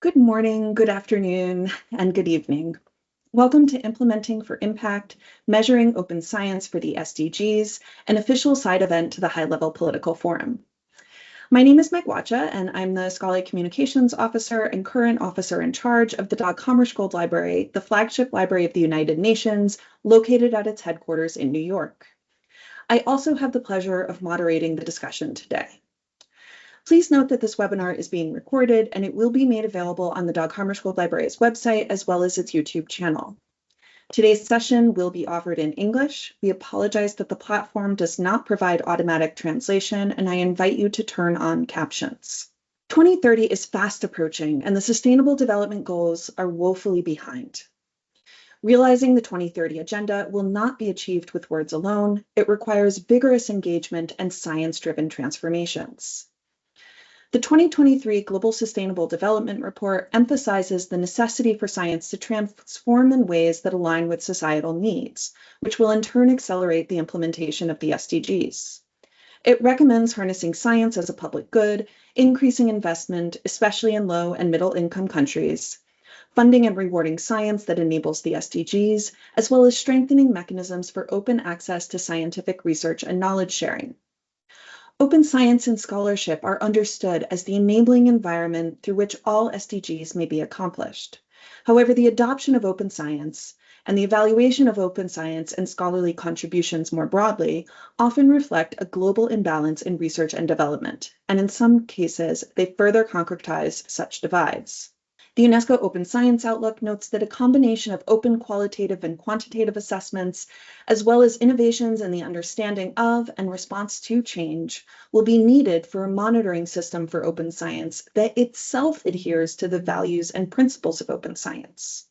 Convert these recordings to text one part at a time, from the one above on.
Good morning, good afternoon, and good evening. Welcome to Implementing for Impact, Measuring Open Science for the SDGs, an official side event to the High-Level Political Forum. My name is Meg Wacha, and I'm the Scholarly Communications Officer and current officer in charge of the Hammarskjöld Library, the flagship library of the United Nations, located at its headquarters in New York. I also have the pleasure of moderating the discussion today. Please note that this webinar is being recorded and it will be made available on the Hammarskjöld Library's website as well as its YouTube channel. Today's session will be offered in English. We apologize that the platform does not provide automatic translation, and I invite you to turn on captions. 2030 is fast approaching, and the Sustainable Development Goals are woefully behind. Realizing the 2030 agenda will not be achieved with words alone. It requires vigorous engagement and science-driven transformations. The 2023 Global Sustainable Development Report emphasizes the necessity for science to transform in ways that align with societal needs, which will in turn accelerate the implementation of the SDGs. It recommends harnessing science as a public good, increasing investment, especially in low and middle income countries, funding and rewarding science that enables the SDGs, as well as strengthening mechanisms for open access to scientific research and knowledge sharing. Open science and scholarship are understood as the enabling environment through which all SDGs may be accomplished. However, the adoption of open science and the evaluation of open science and scholarly contributions more broadly often reflect a global imbalance in research and development, and in some cases, they further concretize such divides. The UNESCO Open Science Outlook notes that a combination of open qualitative and quantitative assessments, as well as innovations in the understanding of and response to change, will be needed for a monitoring system for open science that itself adheres to the values and principles of open science.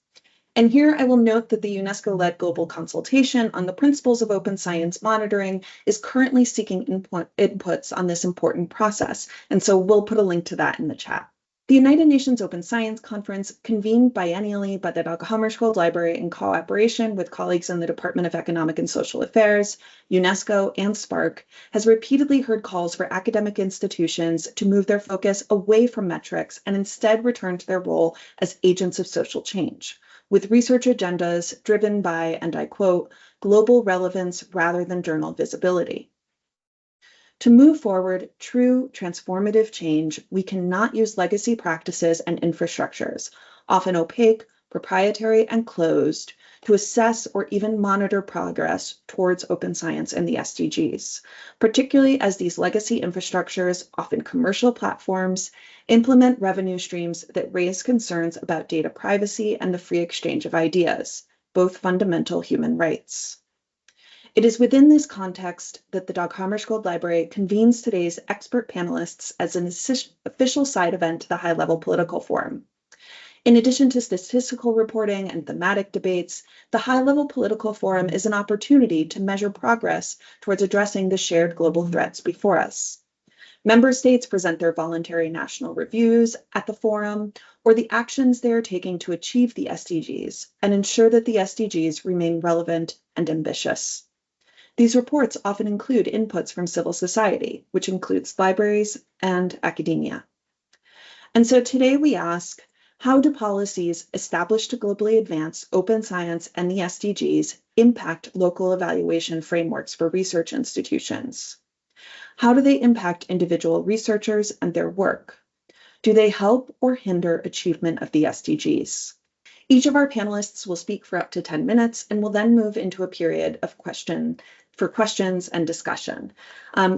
And here I will note that the UNESCO-led global consultation on the principles of open science monitoring is currently seeking inputs on this important process, and so we'll put a link to that in the chat. The United Nations Open Science Conference, convened biennially by the Hammarskjöld Library in cooperation with colleagues in the Department of Economic and Social Affairs, UNESCO, and SPARC, has repeatedly heard calls for academic institutions to move their focus away from metrics and instead return to their role as agents of social change, with research agendas driven by, and I quote, global relevance rather than journal visibility. To move forward true transformative change, we cannot use legacy practices and infrastructures, often opaque, proprietary, and closed, to assess or even monitor progress towards open science and the SDGs, particularly as these legacy infrastructures, often commercial platforms, implement revenue streams that raise concerns about data privacy and the free exchange of ideas, both fundamental human rights. It is within this context that the Hammarskjöld Library convenes today's expert panelists as an official side event to the High-Level Political Forum. In addition to statistical reporting and thematic debates, the High-Level Political Forum is an opportunity to measure progress towards addressing the shared global threats before us. Member states present their voluntary national reviews at the forum, or the actions they are taking to achieve the SDGs, and ensure that the SDGs remain relevant and ambitious. These reports often include inputs from civil society, which includes libraries and academia. And so today we ask, how do policies established to globally advance open science and the SDGs impact local evaluation frameworks for research institutions? How do they impact individual researchers and their work? Do they help or hinder achievement of the SDGs? Each of our panelists will speak for up to 10 minutes and will then move into a period of questions and discussion.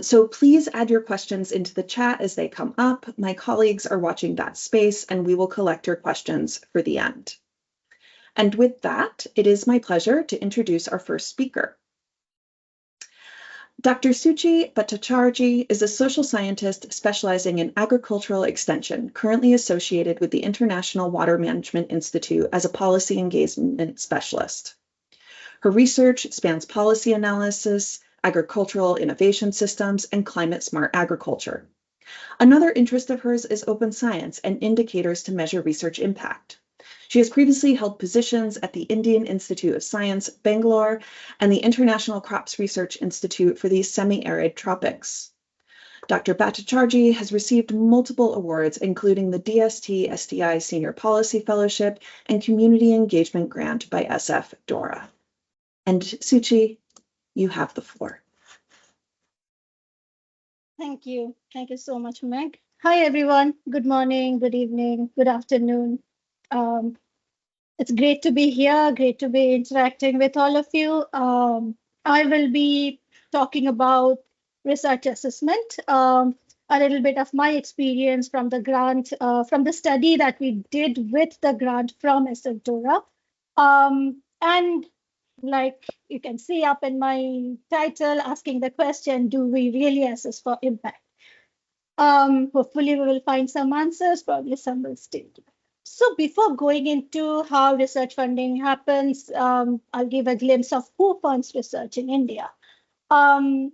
So please add your questions into the chat as they come up. My colleagues are watching that space and we will collect your questions for the end. And with that, it is my pleasure to introduce our first speaker. Dr. Bhattacharjee is a social scientist specializing in agricultural extension, currently associated with the International Water Management Institute as a policy engagement specialist. Her research spans policy analysis, agricultural innovation systems, and climate-smart agriculture. Another interest of hers is open science and indicators to measure research impact. She has previously held positions at the Indian Institute of Science, Bangalore, and the International Crops Research Institute for the Semi-Arid Tropics. Dr. Bhattacharjee has received multiple awards, including the DST SDI Senior Policy Fellowship and Community Engagement Grant by SF DORA. And Suchi, you have the floor. Thank you. Thank you so much, Meg. Hi, everyone. Good morning, good evening, good afternoon. It's great to be here, great to be interacting with all of you. I will be talking about research assessment, a little bit of my experience from the grant, from the study that we did with the grant from SF DORA. And like you can see up in my title, asking the question, do we really assess for impact? Hopefully we will find some answers, probably some will still. So before going into how research funding happens, I'll give a glimpse of who funds research in India. In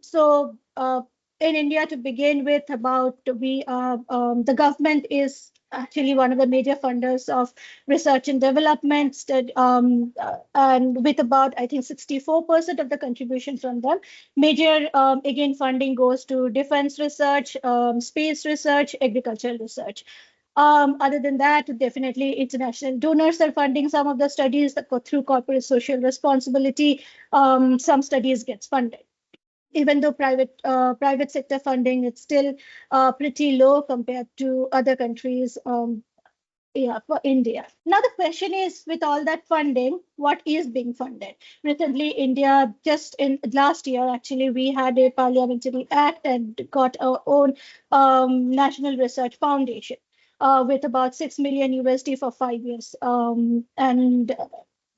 India, to begin with, the government is actually one of the major funders of research and development, and with about, I think, 64% of the contribution from them. Major, again, funding goes to defense research, space research, agricultural research. Other than that, definitely international donors are funding some of the studies that go through corporate social responsibility. Some studies gets funded. Even though private sector funding is still pretty low compared to other countries, for India. Now the question is, with all that funding, what is being funded? Recently, India, just in last year, actually, we had a parliamentary act and got our own National Research Foundation with about $6 million USD for 5 years. And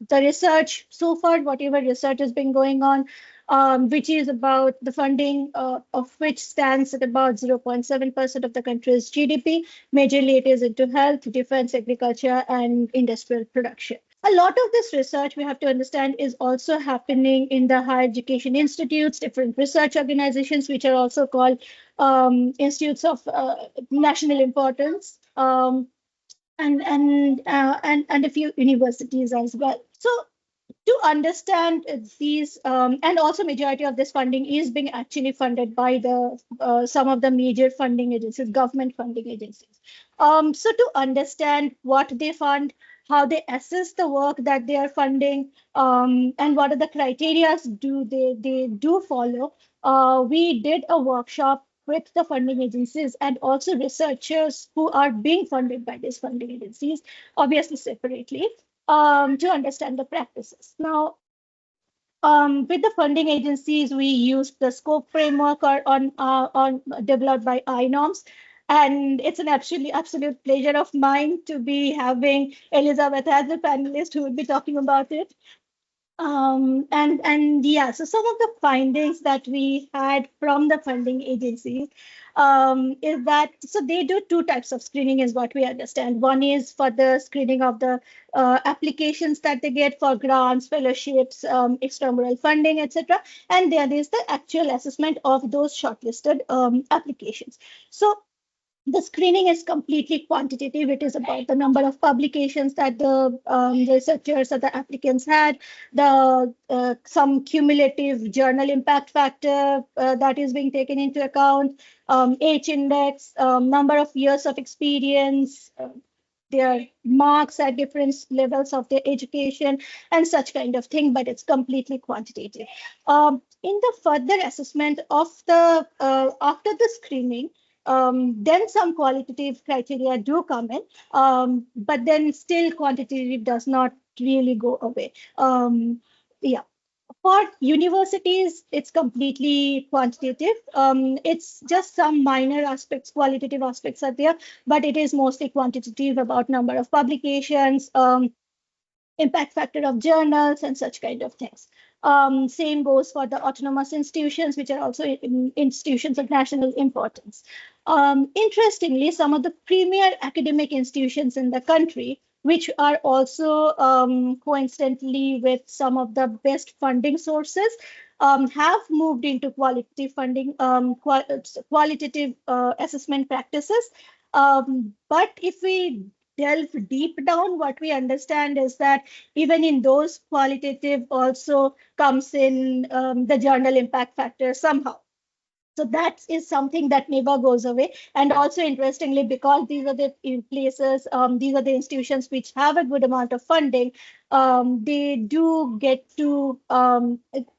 the research so far, whatever research has been going on, which is about the funding of which stands at about 0.7% of the country's GDP. Majorly, it is into health, defense, agriculture, and industrial production. A lot of this research, we have to understand, is also happening in the higher education institutes, different research organizations, which are also called institutes of national importance, and a few universities as well. So to understand these, and also majority of this funding is being actually funded by the some of the major funding agencies, government funding agencies. So to understand what they fund, how they assess the work that they are funding, and what are the criteria they do follow, we did a workshop with the funding agencies and also researchers who are being funded by these funding agencies, obviously separately, to understand the practices. Now, with the funding agencies, we used the scope framework on developed by INOMS. And it's an absolute pleasure of mine to be having Elizabeth as a panelist who will be talking about it. Yeah, so some of the findings that we had from the funding agencies is that, so they do two types of screening is what we understand. One is for the screening of the applications that they get for grants, fellowships, extramural funding, etc. And there is the actual assessment of those shortlisted applications. So the screening is completely quantitative. It is about the number of publications that the researchers or the applicants had, the some cumulative journal impact factor that is being taken into account, H index, number of years of experience, their marks at different levels of their education, and such kind of thing, but it's completely quantitative. In the further assessment of the after the screening, then some qualitative criteria do come in, but then still quantitative does not really go away. Yeah. For universities, it's completely quantitative. It's just some minor aspects, qualitative aspects are there, but it is mostly quantitative about number of publications, impact factor of journals, and such kind of things. Same goes for the autonomous institutions, which are also institutions of national importance. Interestingly, some of the premier academic institutions in the country, which are also coincidentally with some of the best funding sources, have moved into qualitative funding, qualitative assessment practices. But if we delve deep down, what we understand is that even in those, qualitative also comes in the journal impact factor somehow. So that is something that never goes away. And also, interestingly, because these are the places, these are the institutions which have a good amount of funding, they do get to,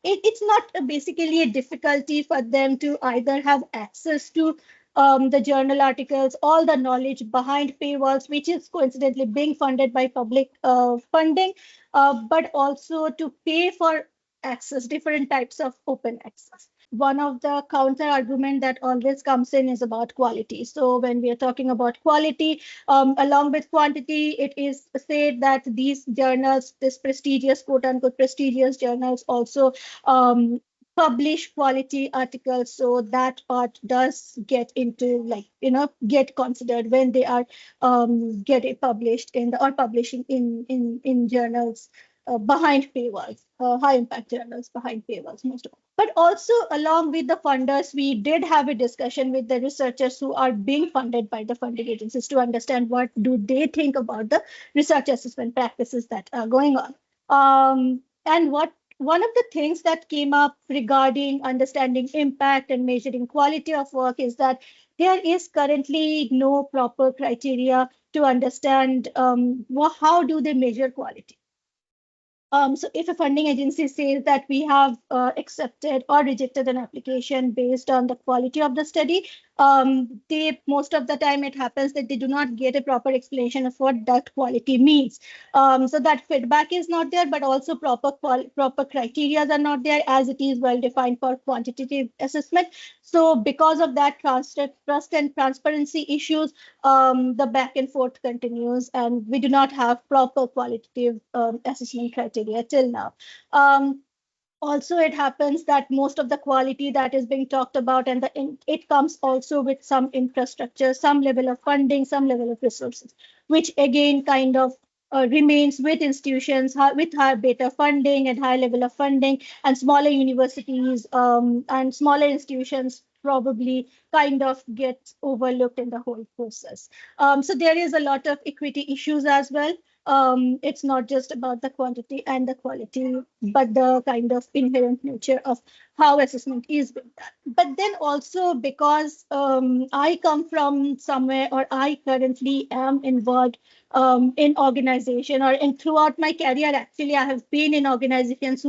it's not basically a difficulty for them to either have access to the journal articles, all the knowledge behind paywalls, which is coincidentally being funded by public funding, but also to pay for access, different types of open access. One of the counter argument that always comes in is about quality. So when we are talking about quality, along with quantity, it is said that these journals, this prestigious, quote unquote, prestigious journals also publish quality articles. So that part does get into, like, get considered when they are getting published in the, or publishing in journals behind paywalls, high impact journals behind paywalls, most of them. But also, along with the funders, we did have a discussion with the researchers who are being funded by the funding agencies to understand what do they think about the research assessment practices that are going on. And one of the things that came up regarding understanding impact and measuring quality of work is that there is currently no proper criteria to understand how do they measure quality. So if a funding agency says that we have accepted or rejected an application based on the quality of the study, they, most of the time it happens that they do not get a proper explanation of what that quality means. So that feedback is not there, but also proper criteria are not there, as it is well defined for quantitative assessment. So because of that, trust and transparency issues, the back and forth continues, and we do not have proper qualitative assessment criteria till now. Also, it happens that most of the quality that is being talked about, and it comes also with some infrastructure, some level of funding, some level of resources, which again kind of remains with institutions with high beta funding and high level of funding, and smaller universities and smaller institutions probably kind of gets overlooked in the whole process. So there is a lot of equity issues as well. It's not just about the quantity and the quality, but the kind of inherent nature of how assessment is being done. But then also, because I come from somewhere, or I currently am involved in organization, or in throughout my career, actually, I have been in organizations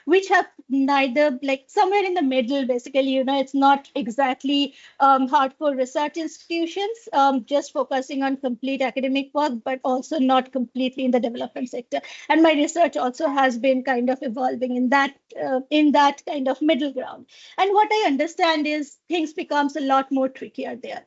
which have neither, like somewhere in the middle, basically, it's not exactly hardcore research institutions, just focusing on complete academic work, but also not completely in the development sector. And my research also has been kind of evolving in that kind of middle ground. And what I understand is things becomes a lot more trickier there.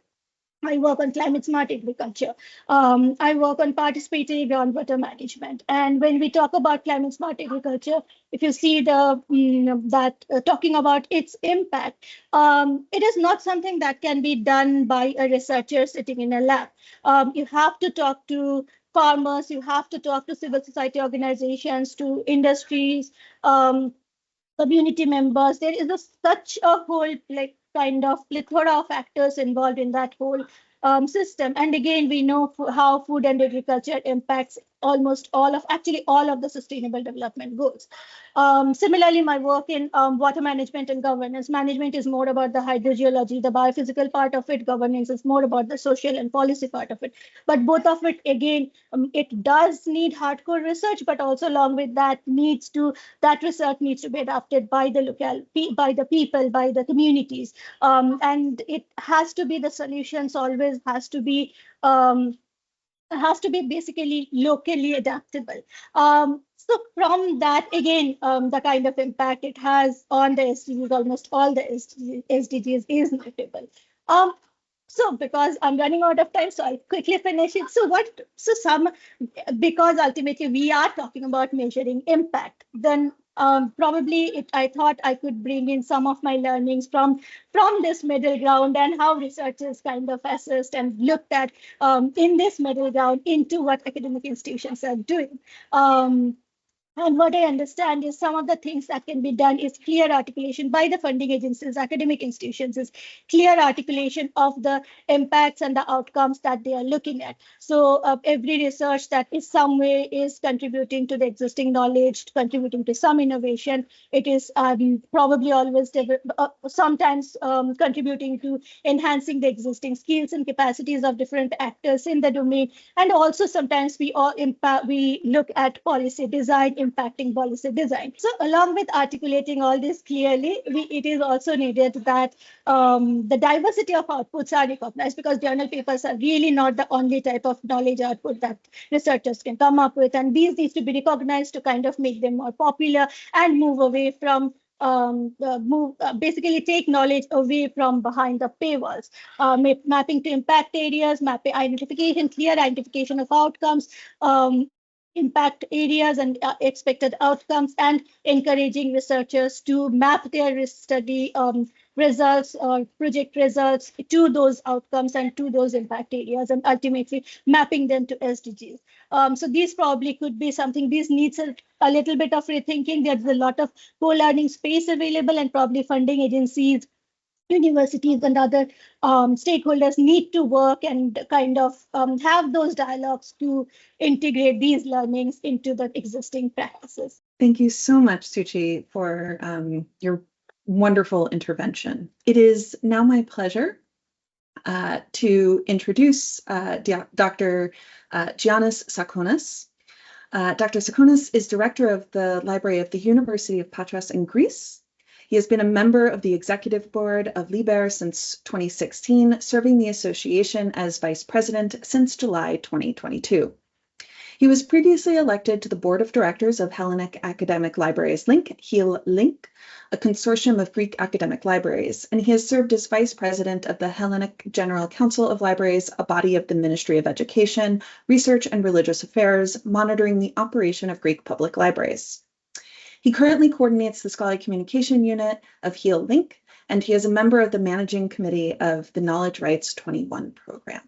I work on climate smart agriculture. I work on participatory groundwater management. And when we talk about climate smart agriculture, if you see talking about its impact, it is not something that can be done by a researcher sitting in a lab. You have to talk to farmers, you have to talk to civil society organizations, to industries, community members. There is such a whole kind of plethora of factors involved in that whole system. And again, we know how food and agriculture impacts almost all of the sustainable development goals. Similarly, my work in water management and governance management is more about the hydrogeology, the biophysical part of it. Governance is more about the social and policy part of it. But both of it, again, it does need hardcore research, but also along with that that research needs to be adapted by the people, by the communities. And it has to be, the solutions always has to be basically locally adaptable. So from that, again, the kind of impact it has on the SDGs, almost all the SDGs is notable. So because I'm running out of time, so I'll quickly finish it. Because ultimately we are talking about measuring impact, then I thought I could bring in some of my learnings from this middle ground, and how researchers kind of assessed and looked at in this middle ground into what academic institutions are doing. And what I understand is some of the things that can be done is clear articulation by the funding agencies, academic institutions, is clear articulation of the impacts and the outcomes that they are looking at. So every research that is some way is contributing to the existing knowledge, contributing to some innovation. It is probably always sometimes contributing to enhancing the existing skills and capacities of different actors in the domain. And also sometimes we look at policy design, impacting policy design. So along with articulating all this clearly, it is also needed that the diversity of outputs are recognized, because journal papers are really not the only type of knowledge output that researchers can come up with. And these need to be recognized to kind of make them more popular and move away from basically take knowledge away from behind the paywalls, mapping to impact areas, clear identification of outcomes, impact areas and expected outcomes, and encouraging researchers to map their study results or project results to those outcomes and to those impact areas, and ultimately mapping them to SDGs. So these probably could be something, this needs a little bit of rethinking. There's a lot of co-learning space available, and probably funding agencies, universities and other stakeholders need to work and kind of have those dialogues to integrate these learnings into the existing practices. Thank you so much, Suchi, for your wonderful intervention. It is now my pleasure to introduce Dr. Giannis Tsakonas. Dr. Tsakonas is director of the Library of the University of Patras in Greece. He has been a member of the executive board of LIBER since 2016, serving the association as vice president since July 2022. He was previously elected to the board of directors of Hellenic Academic Libraries Link, HEAL Link, a consortium of Greek academic libraries, and he has served as vice president of the Hellenic General Council of Libraries, a body of the Ministry of Education, Research and Religious Affairs, monitoring the operation of Greek public libraries. He currently coordinates the Scholarly Communication Unit of HEAL Link, and he is a member of the managing committee of the Knowledge Rights 21 program.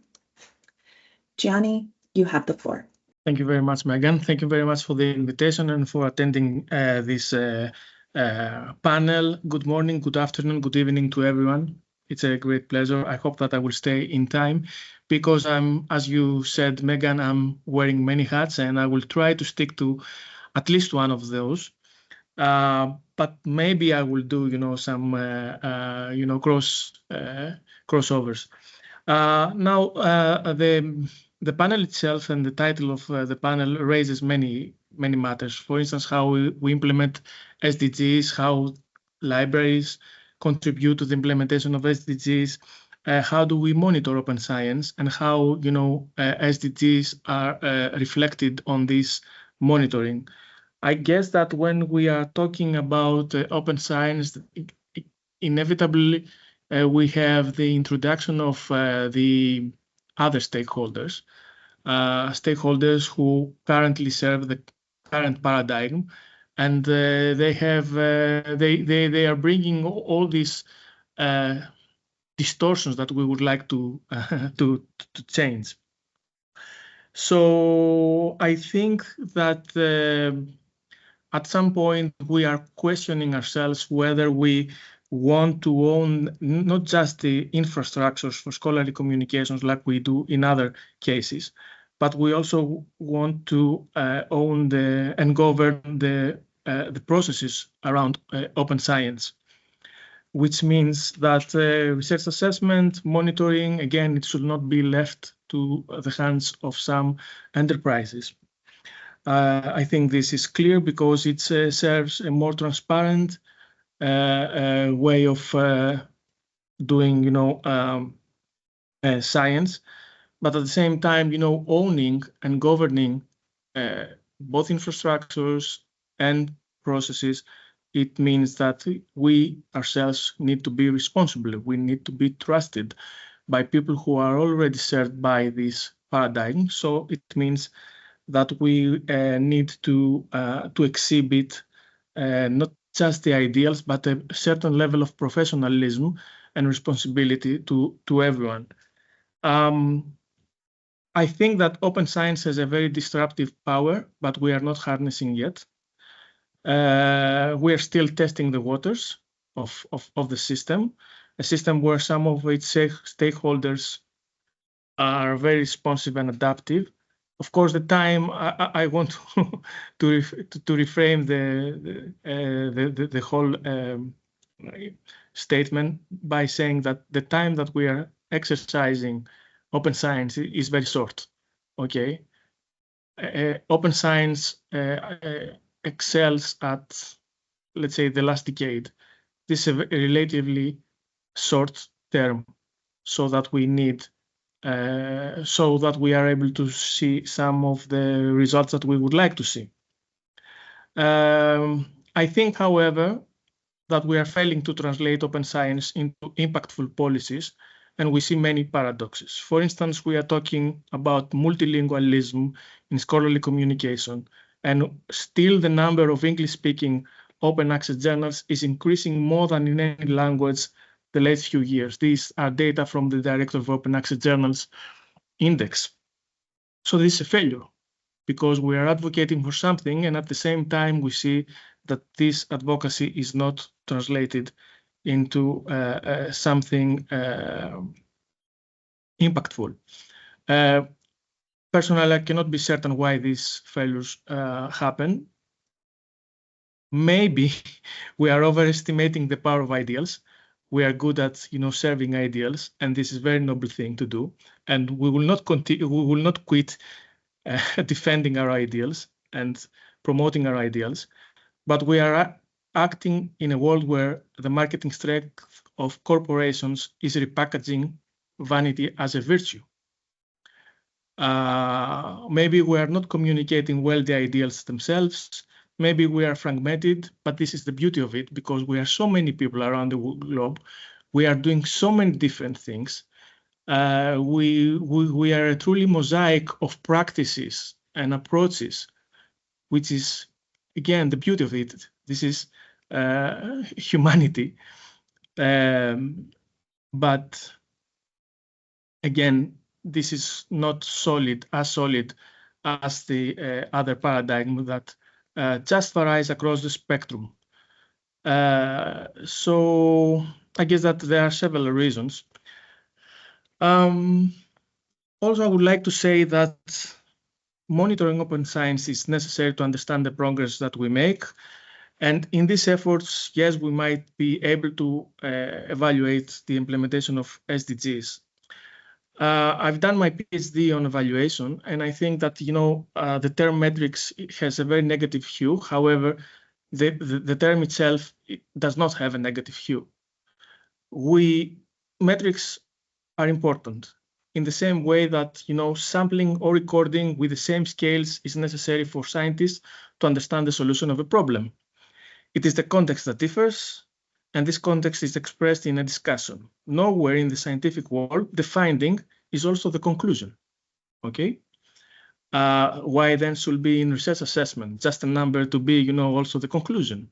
Gianni, you have the floor. Thank you very much, Megan. Thank you very much for the invitation and for attending this panel. Good morning, good afternoon, good evening to everyone. It's a great pleasure. I hope that I will stay in time because as you said, Megan, I'm wearing many hats and I will try to stick to at least one of those. But maybe I will do, some, crossovers. Now, the panel itself and the title of the panel raises many matters. For instance, how we implement SDGs, how libraries contribute to the implementation of SDGs, how do we monitor open science, and how SDGs are reflected on this monitoring. I guess that when we are talking about open science, inevitably we have the introduction of the other stakeholders, stakeholders who currently serve the current paradigm, and they are bringing all these distortions that we would like to change. So I think that at some point we are questioning ourselves whether we want to own not just the infrastructures for scholarly communications like we do in other cases, but we also want to own and govern the processes around open science, which means that research assessment, monitoring, again, it should not be left to the hands of some enterprises. I think this is clear because it serves a more transparent way of doing, science, but at the same time, owning and governing both infrastructures and processes. It means that we ourselves need to be responsible. We need to be trusted by people who are already served by this paradigm. So it means that we need to exhibit not just the ideals, but a certain level of professionalism and responsibility to everyone. I think that open science has a very disruptive power, but we are not harnessing yet. We are still testing the waters of the system, a system where some of its stakeholders are very responsive and adaptive. Of course, the time I want to reframe the whole statement by saying that the time that we are exercising open science is very short. Okay, open science excels at, let's say, the last decade. This is a relatively short term, so that we need. So that we are able to see some of the results that we would like to see. I think, however, that we are failing to translate open science into impactful policies, and we see many paradoxes. For instance, we are talking about multilingualism in scholarly communication, and still the number of English-speaking open access journals is increasing more than in any language the last few years. These are data from the Director of Open Access Journals Index. So this is a failure, because we are advocating for something, and at the same time we see that this advocacy is not translated into something impactful. Personally, I cannot be certain why these failures happen. Maybe we are overestimating the power of ideals. We are good at, serving ideals, and this is a very noble thing to do. And we will not continue. We will not quit defending our ideals and promoting our ideals. But we are acting in a world where the marketing strength of corporations is repackaging vanity as a virtue. Maybe we are not communicating well the ideals themselves. Maybe we are fragmented, but this is the beauty of it, because we are so many people around the globe. We are doing so many different things. We are a truly mosaic of practices and approaches, which is, again, the beauty of it. This is humanity. But again, this is not as solid as the other paradigm that just varies across the spectrum. So I guess that there are several reasons. Also, I would like to say that monitoring open science is necessary to understand the progress that we make. And in these efforts, yes, we might be able to evaluate the implementation of SDGs. I've done my PhD on evaluation, and I think that, the term metrics has a very negative hue. However, the term itself does not have a negative hue. Metrics are important in the same way that, sampling or recording with the same scales is necessary for scientists to understand the solution of a problem. It is the context that differs, and this context is expressed in a discussion. Nowhere in the scientific world, the finding is also the conclusion, okay? Why then should be in research assessment, just a number to be, also the conclusion?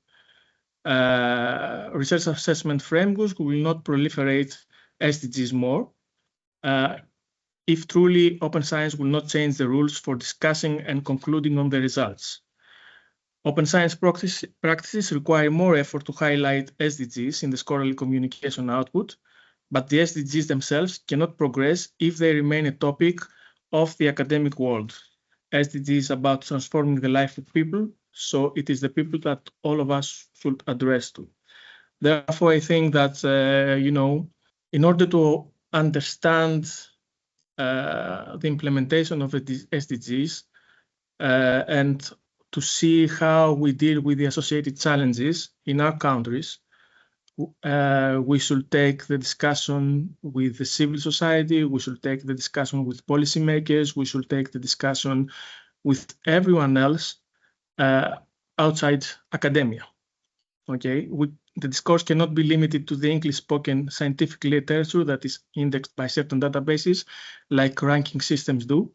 Research assessment frameworks will not proliferate SDGs more if truly open science will not change the rules for discussing and concluding on the results. Open science practices require more effort to highlight SDGs in the scholarly communication output, but the SDGs themselves cannot progress if they remain a topic of the academic world. SDGs is about transforming the life of people, so it is the people that all of us should address to. Therefore, I think that, in order to understand the implementation of the SDGs and to see how we deal with the associated challenges in our countries, we should take the discussion with the civil society, we should take the discussion with policymakers, we should take the discussion with everyone else outside academia. Okay, the discourse cannot be limited to the English-spoken scientific literature that is indexed by certain databases, like ranking systems do.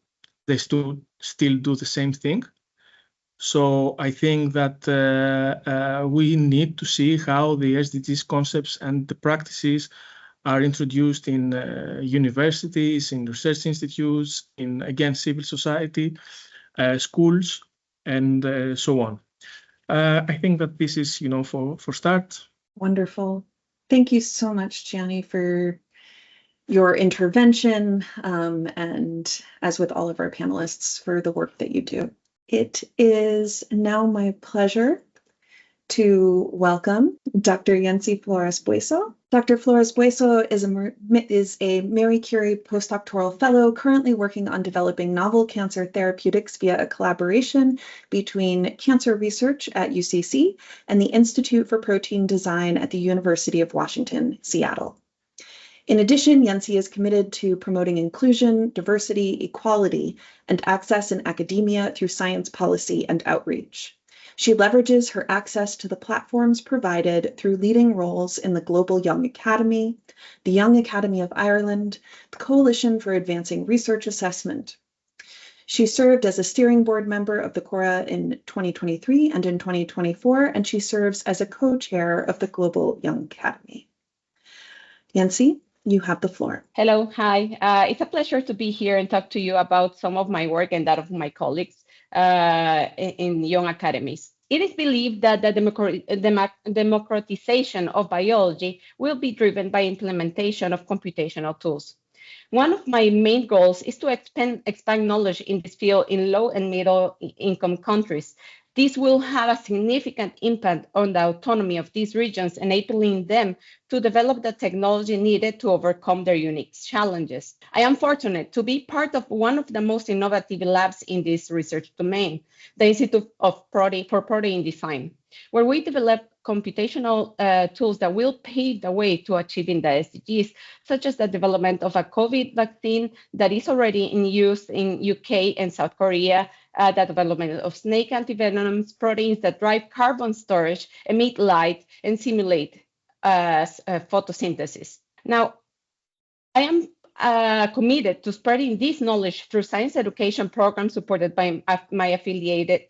They still do the same thing. So I think that we need to see how the SDGs concepts and the practices are introduced in universities, in research institutes, in, again, civil society, schools, and so on. I think that this is, for start. Wonderful. Thank you so much, Gianni, for your intervention, and as with all of our panelists, for the work that you do. It is now my pleasure to welcome Dr. Yensi Flores-Bueso. Dr. Flores-Bueso is a Marie Curie postdoctoral fellow currently working on developing novel cancer therapeutics via a collaboration between cancer research at UCC and the Institute for Protein Design at the University of Washington, Seattle. In addition, Yensi is committed to promoting inclusion, diversity, equality, and access in academia through science policy and outreach. She leverages her access to the platforms provided through leading roles in the Global Young Academy, the Young Academy of Ireland, the Coalition for Advancing Research Assessment. She served as a steering board member of the CoARA in 2023 and in 2024, and she serves as a co-chair of the Global Young Academy. Yensi, you have the floor. Hello, hi. It's a pleasure to be here and talk to you about some of my work and that of my colleagues in young academies. It is believed that the democratization of biology will be driven by implementation of computational tools. One of my main goals is to expand knowledge in this field in low and middle income countries. This will have a significant impact on the autonomy of these regions, enabling them to develop the technology needed to overcome their unique challenges. I am fortunate to be part of one of the most innovative labs in this research domain, the Institute for Protein Design, where we develop computational tools that will pave the way to achieving the SDGs, such as the development of a COVID vaccine that is already in use in UK and South Korea, the development of snake antivenoms, proteins that drive carbon storage, emit light, and simulate photosynthesis. Now, I am committed to spreading this knowledge through science education programs supported by my affiliated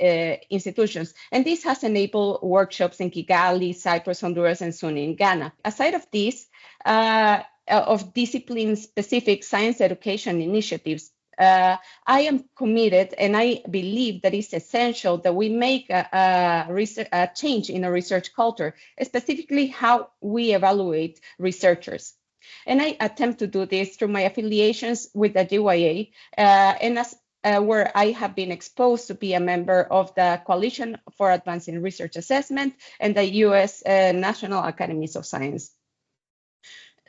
institutions. And this has enabled workshops in Kigali, Cyprus, Honduras, and soon in Ghana. Aside of this, of discipline-specific science education initiatives, I am committed, and I believe that it's essential that we make a change in a research culture, specifically how we evaluate researchers. And I attempt to do this through my affiliations with the GYA, and where I have been exposed to be a member of the Coalition for Advancing Research Assessment and the US National Academies of Science.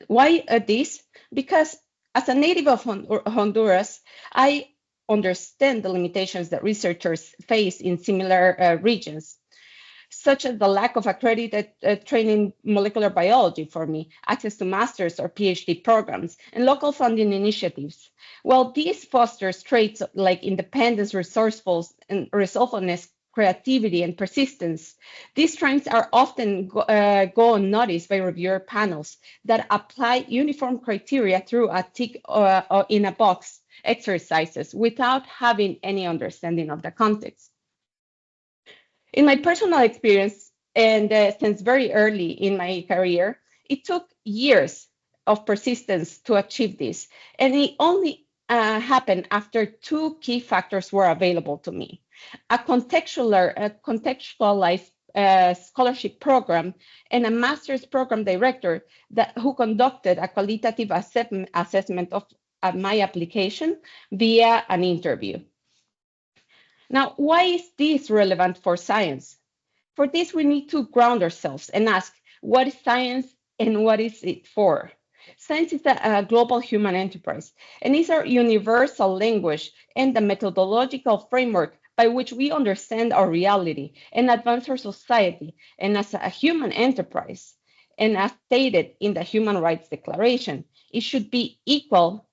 Why this? Because as a native of Honduras, I understand the limitations that researchers face in similar regions, such as the lack of accredited training in molecular biology for me, access to master's or PhD programs, and local funding initiatives. While this fosters traits like independence, resourcefulness, creativity, and persistence, these strengths are often go unnoticed by reviewer panels that apply uniform criteria through a tick in a box exercises without having any understanding of the context. In my personal experience, and since very early in my career, it took years of persistence to achieve this. And it only happened after two key factors were available to me: a contextualized scholarship program and a master's program director who conducted a qualitative assessment of my application via an interview. Now, why is this relevant for science? For this, we need to ground ourselves and ask, what is science and what is it for? Science is a global human enterprise, and is our universal language and the methodological framework by which we understand our reality and advance our society. And as a human enterprise, and as stated in the Human Rights Declaration, it should be equal,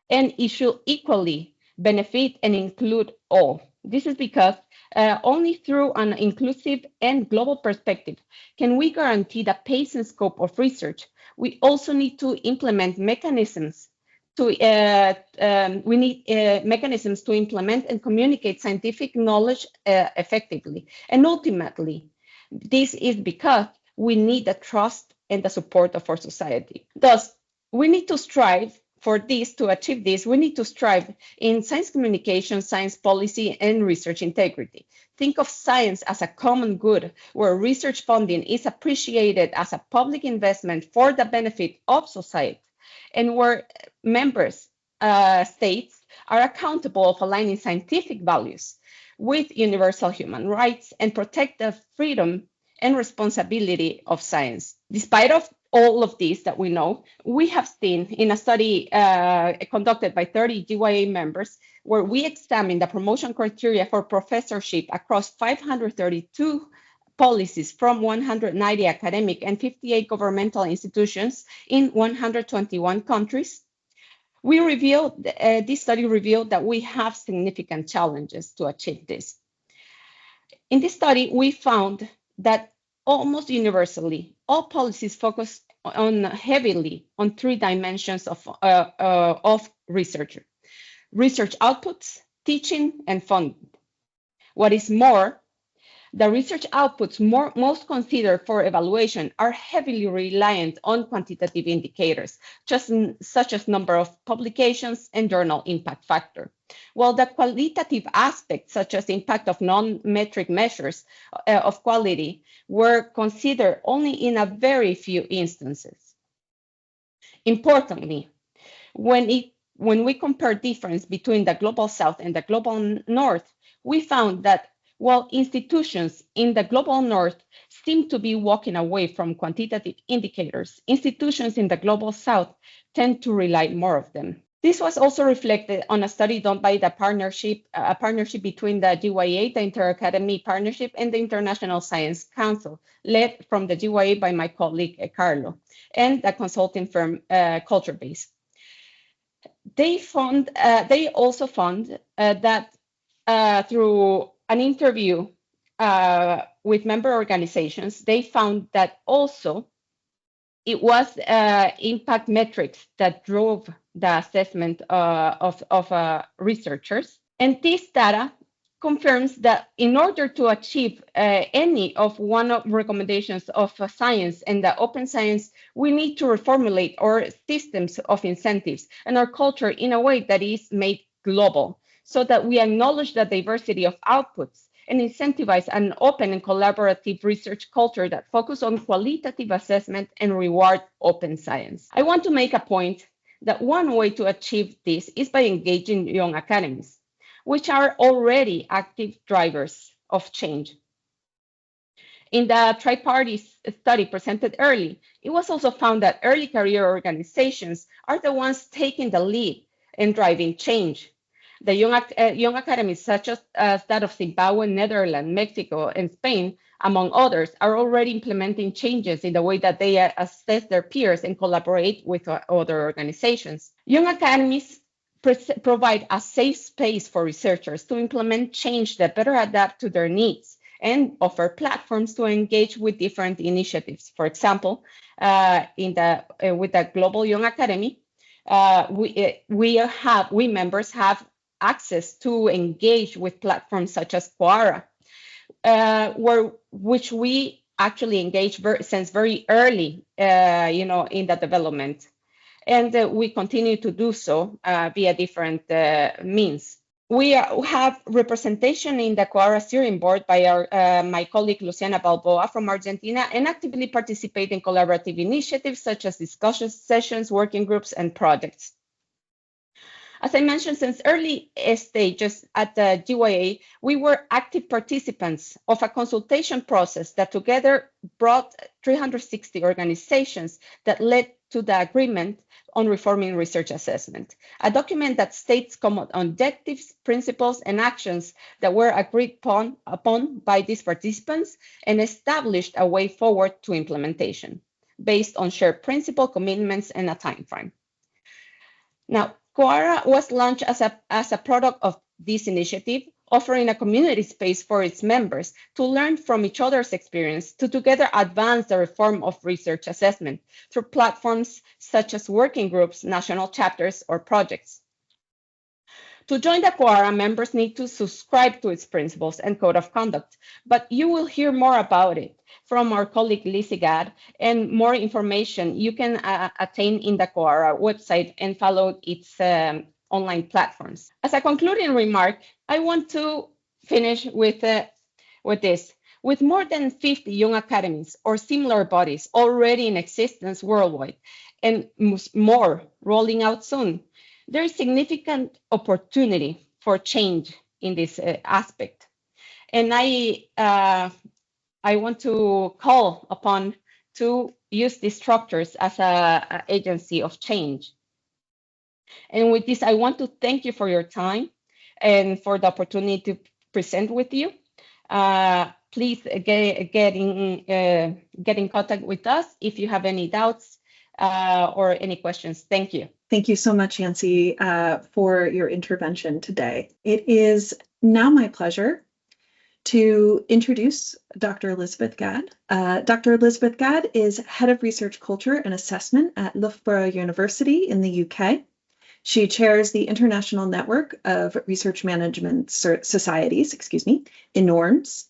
and it should equally benefit and include all. This is because only through an inclusive and global perspective can we guarantee the pace and scope of research. We also need to implement mechanisms to mechanisms to implement and communicate scientific knowledge effectively. And ultimately, this is because we need the trust and the support of our society. Thus, we need to strive for this, to achieve this, we need to strive in science communication, science policy, and research integrity. Think of science as a common good, where research funding is appreciated as a public investment for the benefit of society, and where members, states, are accountable of aligning scientific values with universal human rights and protect the freedom and responsibility of science. Despite of all of this that we know, we have seen in a study conducted by 30 GYA members, where we examined the promotion criteria for professorship across 532 policies from 190 academic and 58 governmental institutions in 121 countries. We revealed, this study revealed that we have significant challenges to achieve this. In this study, we found that almost universally, all policies focus heavily on three dimensions of research outputs, teaching, and funding. What is more, the research outputs most considered for evaluation are heavily reliant on quantitative indicators, such as number of publications and journal impact factor, while the qualitative aspects, such as impact of non-metric measures of quality, were considered only in a very few instances. Importantly, when we compare difference between the Global South and the Global North, we found that while institutions in the Global North seem to be walking away from quantitative indicators, institutions in the Global South tend to rely more of them. This was also reflected on a study done by the partnership between the GYA, the Inter-Academy Partnership, and the International Science Council, led from the GYA by my colleague Carlo, and the consulting firm Culture Base. They also found that through an interview with member organizations, they found that also it was impact metrics that drove the assessment of researchers. And this data confirms that in order to achieve any of one of recommendations of science and the open science, we need to reformulate our systems of incentives and our culture in a way that is made global, so that we acknowledge the diversity of outputs and incentivize an open and collaborative research culture that focuses on qualitative assessment and reward open science. I want to make a point that one way to achieve this is by engaging young academies, which are already active drivers of change. In the tri-party study presented early, it was also found that early career organizations are the ones taking the lead in driving change. The young academies, such as that of Zimbabwe, Netherlands, Mexico, and Spain, among others, are already implementing changes in the way that they assess their peers and collaborate with other organizations. Young academies provide a safe space for researchers to implement change that better adapt to their needs and offer platforms to engage with different initiatives. For example, with the Global Young Academy, we members have access to engage with platforms such as CoARA, which we actually engage since very early, in the development. And we continue to do so via different means. We have representation in the CoARA steering board by my colleague Luciana Balboa from Argentina, and actively participate in collaborative initiatives such as discussion sessions, working groups, and projects. As I mentioned, since early stages at the GYA, we were active participants of a consultation process that together brought 360 organizations that led to the agreement on reforming research assessment, a document that states common objectives, principles, and actions that were agreed upon by these participants and established a way forward to implementation based on shared principle, commitments, and a time frame. Now, CoARA was launched as a product of this initiative, offering a community space for its members to learn from each other's experience to together advance the reform of research assessment through platforms such as working groups, national chapters, or projects. To join the CoARA, members need to subscribe to its principles and code of conduct, but you will hear more about it from our colleague Lizzie Gadd, and more information you can attain in the CoARA website and follow its online platforms. As a concluding remark, I want to finish with this. With more than 50 young academies or similar bodies already in existence worldwide, and more rolling out soon, there is significant opportunity for change in this aspect. And I want to call upon to use these structures as an agency of change. And with this, I want to thank you for your time and for the opportunity to present with you. Please get in contact with us if you have any doubts or any questions. Thank you. Thank you so much, Yensi, for your intervention today. It is now my pleasure to introduce Dr. Elizabeth Gadd. Dr. Elizabeth Gadd is Head of Research Culture and Assessment at Loughborough University in the UK. She chairs the International Network of Research Management Societies, in norms,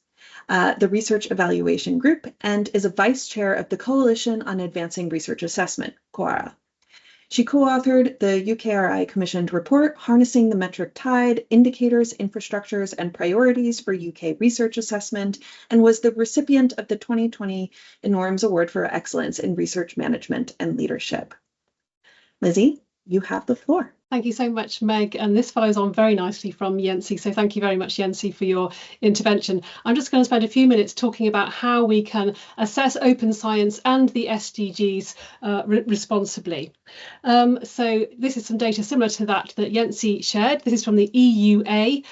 the Research Evaluation Group, and is a vice chair of the Coalition on Advancing Research Assessment, CoARA. She co-authored the UKRI commissioned report, Harnessing the Metric Tide, Indicators, Infrastructures, and Priorities for UK Research Assessment, and was the recipient of the 2020 Norms Award for Excellence in Research Management and Leadership. Lizzie, you have the floor. Thank you so much, Meg. And this follows on very nicely from Yensi. So thank you very much, Yensi, for your intervention. I'm just going to spend a few minutes talking about how we can assess open science and the SDGs responsibly. So this is some data similar to that Yensi shared. This is from the EUA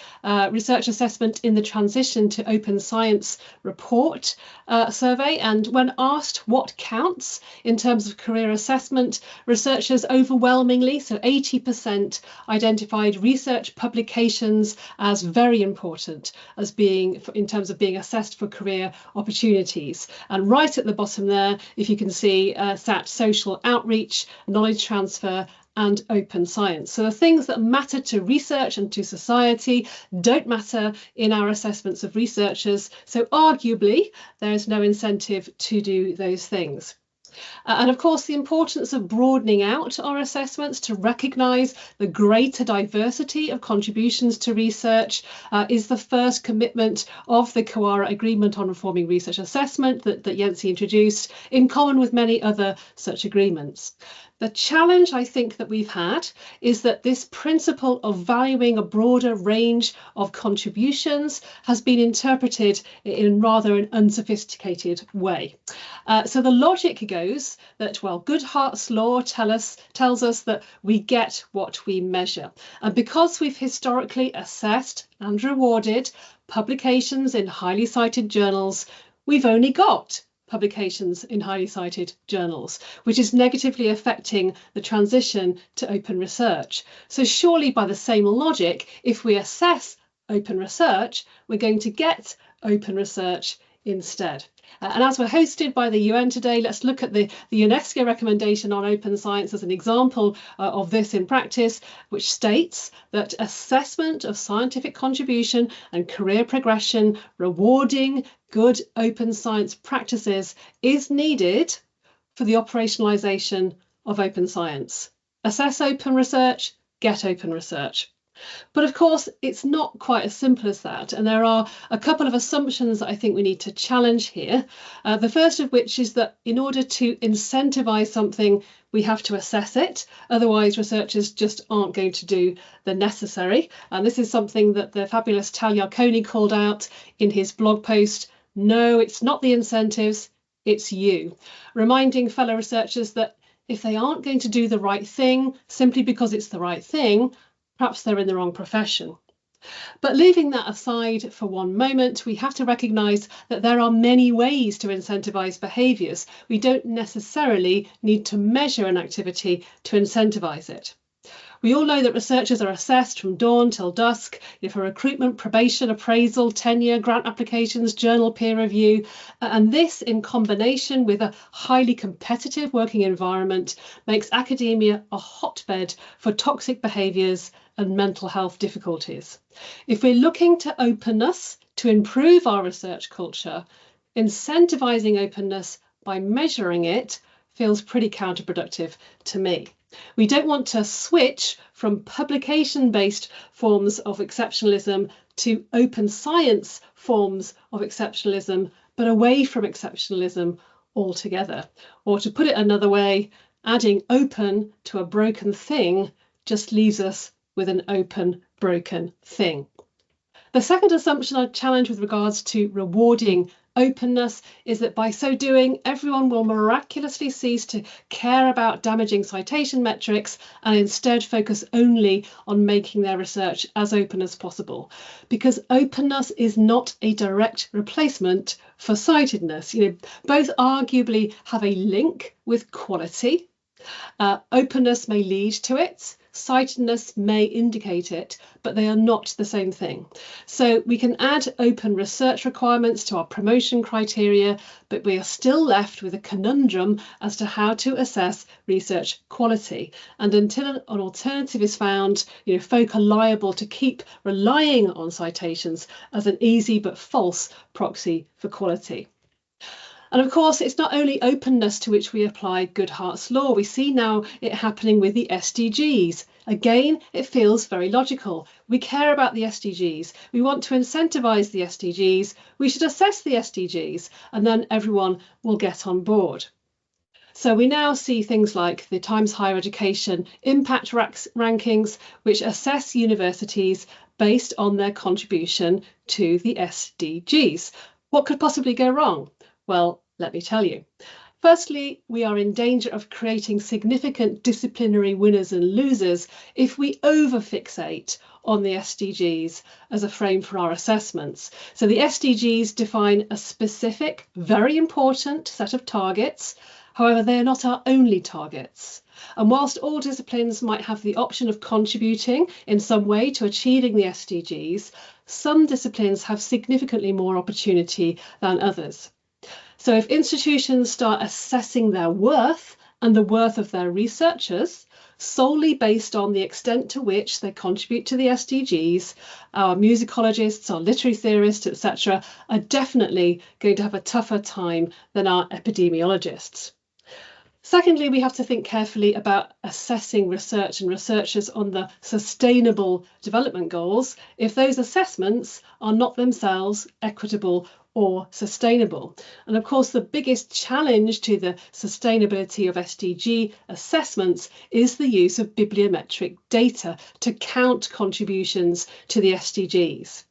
Research Assessment in the Transition to Open Science report survey. And when asked what counts in terms of career assessment, researchers overwhelmingly, so 80%, identified research publications as very important as being in terms of being assessed for career opportunities. And right at the bottom there, if you can see, sat social outreach, knowledge transfer, and open science. So the things that matter to research and to society don't matter in our assessments of researchers. So arguably, there is no incentive to do those things. And of course, the importance of broadening out our assessments to recognise the greater diversity of contributions to research is the first commitment of the CoARA Agreement on Reforming Research Assessment that Yensi introduced, in common with many other such agreements. The challenge I think that we've had is that this principle of valuing a broader range of contributions has been interpreted in rather an unsophisticated way. So the logic goes that, well, Goodhart's law tells us that we get what we measure. And because we've historically assessed and rewarded publications in highly cited journals, we've only got publications in highly cited journals, which is negatively affecting the transition to open research. So surely by the same logic, if we assess open research, we're going to get open research instead. And as we're hosted by the UN today, let's look at the UNESCO recommendation on open science as an example of this in practice, which states that assessment of scientific contribution and career progression, rewarding good open science practices, is needed for the operationalization of open science. Assess open research, get open research. But of course, it's not quite as simple as that. And there are a couple of assumptions that I think we need to challenge here. The first of which is that in order to incentivize something, we have to assess it. Otherwise, researchers just aren't going to do the necessary. And this is something that the fabulous Tal Yarkoni called out in his blog post. No, it's not the incentives, it's you. Reminding fellow researchers that if they aren't going to do the right thing simply because it's the right thing, perhaps they're in the wrong profession. But leaving that aside for one moment, we have to recognise that there are many ways to incentivise behaviours. We don't necessarily need to measure an activity to incentivise it. We all know that researchers are assessed from dawn till dusk, for recruitment, probation, appraisal, tenure, grant applications, journal peer review. And this, in combination with a highly competitive working environment, makes academia a hotbed for toxic behaviours and mental health difficulties. If we're looking to openness to improve our research culture, incentivising openness by measuring it feels pretty counterproductive to me. We don't want to switch from publication-based forms of exceptionalism to open science forms of exceptionalism, but away from exceptionalism altogether. Or to put it another way, adding open to a broken thing just leaves us with an open, broken thing. The second assumption I'd challenge with regards to rewarding openness is that by so doing, everyone will miraculously cease to care about damaging citation metrics and instead focus only on making their research as open as possible. Because openness is not a direct replacement for citedness. Both arguably have a link with quality. Openness may lead to it. Citedness may indicate it, but they are not the same thing. So we can add open research requirements to our promotion criteria, but we are still left with a conundrum as to how to assess research quality. And until an alternative is found, folk are liable to keep relying on citations as an easy but false proxy for quality. And of course, it's not only openness to which we apply Goodhart's law. We see now it happening with the SDGs. Again, it feels very logical. We care about the SDGs. We want to incentivise the SDGs. We should assess the SDGs, and then everyone will get on board. So we now see things like the Times Higher Education impact rankings, which assess universities based on their contribution to the SDGs. What could possibly go wrong? Well, let me tell you. Firstly, we are in danger of creating significant disciplinary winners and losers if we over-fixate on the SDGs as a frame for our assessments. So the SDGs define a specific, very important set of targets. However, they are not our only targets. And whilst all disciplines might have the option of contributing in some way to achieving the SDGs, some disciplines have significantly more opportunity than others. So if institutions start assessing their worth and the worth of their researchers solely based on the extent to which they contribute to the SDGs, our musicologists, our literary theorists, etc., are definitely going to have a tougher time than our epidemiologists. Secondly, we have to think carefully about assessing research and researchers on the sustainable development goals if those assessments are not themselves equitable or sustainable. And of course, the biggest challenge to the sustainability of SDG assessments is the use of bibliometric data to count contributions to the SDGs.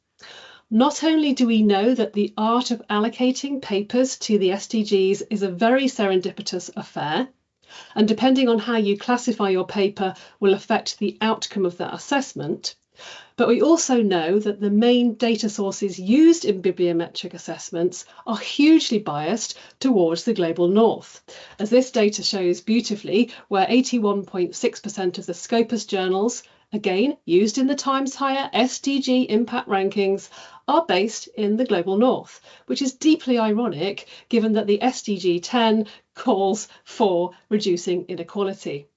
Not only do we know that the art of allocating papers to the SDGs is a very serendipitous affair, and depending on how you classify your paper will affect the outcome of that assessment, but we also know that the main data sources used in bibliometric assessments are hugely biased towards the global north, as this data shows beautifully, where 81.6% of the Scopus journals, again used in the Times Higher SDG impact rankings, are based in the global north, which is deeply ironic given that the SDG 10 calls for reducing inequality.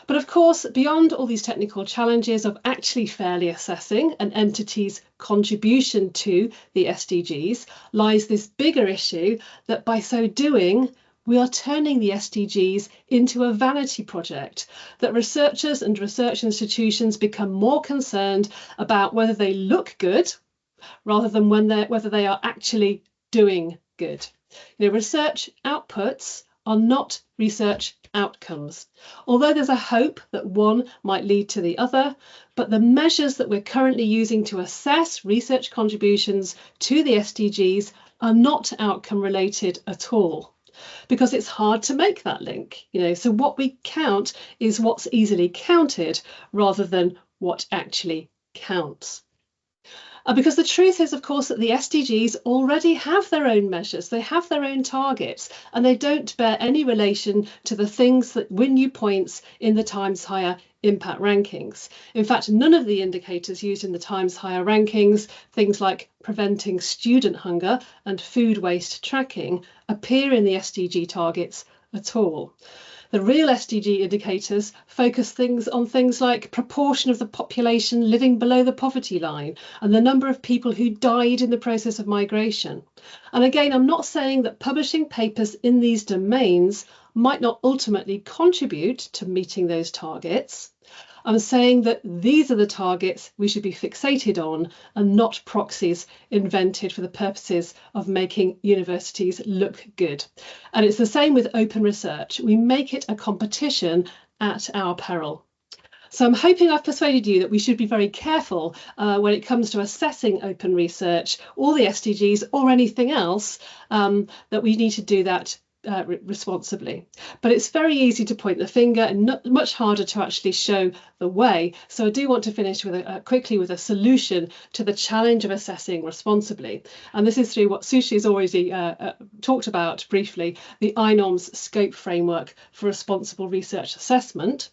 But of course, beyond all these technical challenges of actually fairly assessing an entity's contribution to the SDGs lies this bigger issue that by so doing, we are turning the SDGs into a vanity project, that researchers and research institutions become more concerned about whether they look good rather than whether they are actually doing good. Research outputs are not research outcomes, although there's a hope that one might lead to the other, but the measures that we're currently using to assess research contributions to the SDGs are not outcome related at all, because it's hard to make that link. So what we count is what's easily counted rather than what actually counts. Because the truth is, of course, that the SDGs already have their own measures, they have their own targets, and they don't bear any relation to the things that win you points in the Times Higher impact rankings. In fact, none of the indicators used in the Times Higher rankings, things like preventing student hunger and food waste tracking, appear in the SDG targets at all. The real SDG indicators focus on things like proportion of the population living below the poverty line and the number of people who died in the process of migration. And again, I'm not saying that publishing papers in these domains might not ultimately contribute to meeting those targets. I'm saying that these are the targets we should be fixated on and not proxies invented for the purposes of making universities look good. And it's the same with open research. We make it a competition at our peril. So I'm hoping I've persuaded you that we should be very careful when it comes to assessing open research or the SDGs or anything else, that we need to do that responsibly. But it's very easy to point the finger and much harder to actually show the way. So I do want to finish with quickly with a solution to the challenge of assessing responsibly. And this is through what Suchi has already talked about briefly, the INOMS scope framework for responsible research assessment.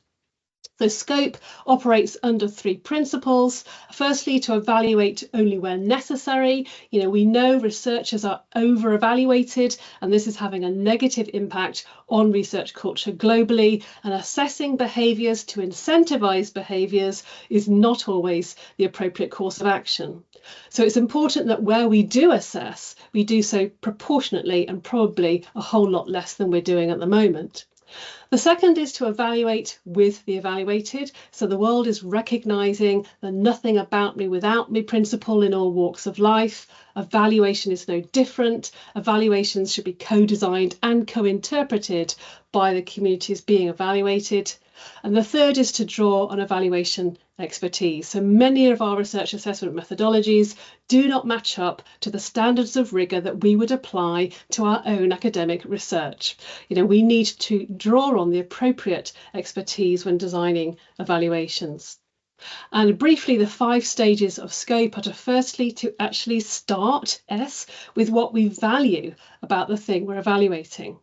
So scope operates under three principles. Firstly, to evaluate only where necessary. We know researchers are over-evaluated, and this is having a negative impact on research culture globally. And assessing behaviours to incentivise behaviours is not always the appropriate course of action. So it's important that where we do assess, we do so proportionately and probably a whole lot less than we're doing at the moment. The second is to evaluate with the evaluated. So the world is recognising the nothing about me without me principle in all walks of life. Evaluation is no different. Evaluations should be co-designed and co-interpreted by the communities being evaluated. And the third is to draw on evaluation expertise. So many of our research assessment methodologies do not match up to the standards of rigour that we would apply to our own academic research. We need to draw on the appropriate expertise when designing evaluations. And briefly, the 5 stages of scope are firstly to actually start with what we value about the thing we're evaluating.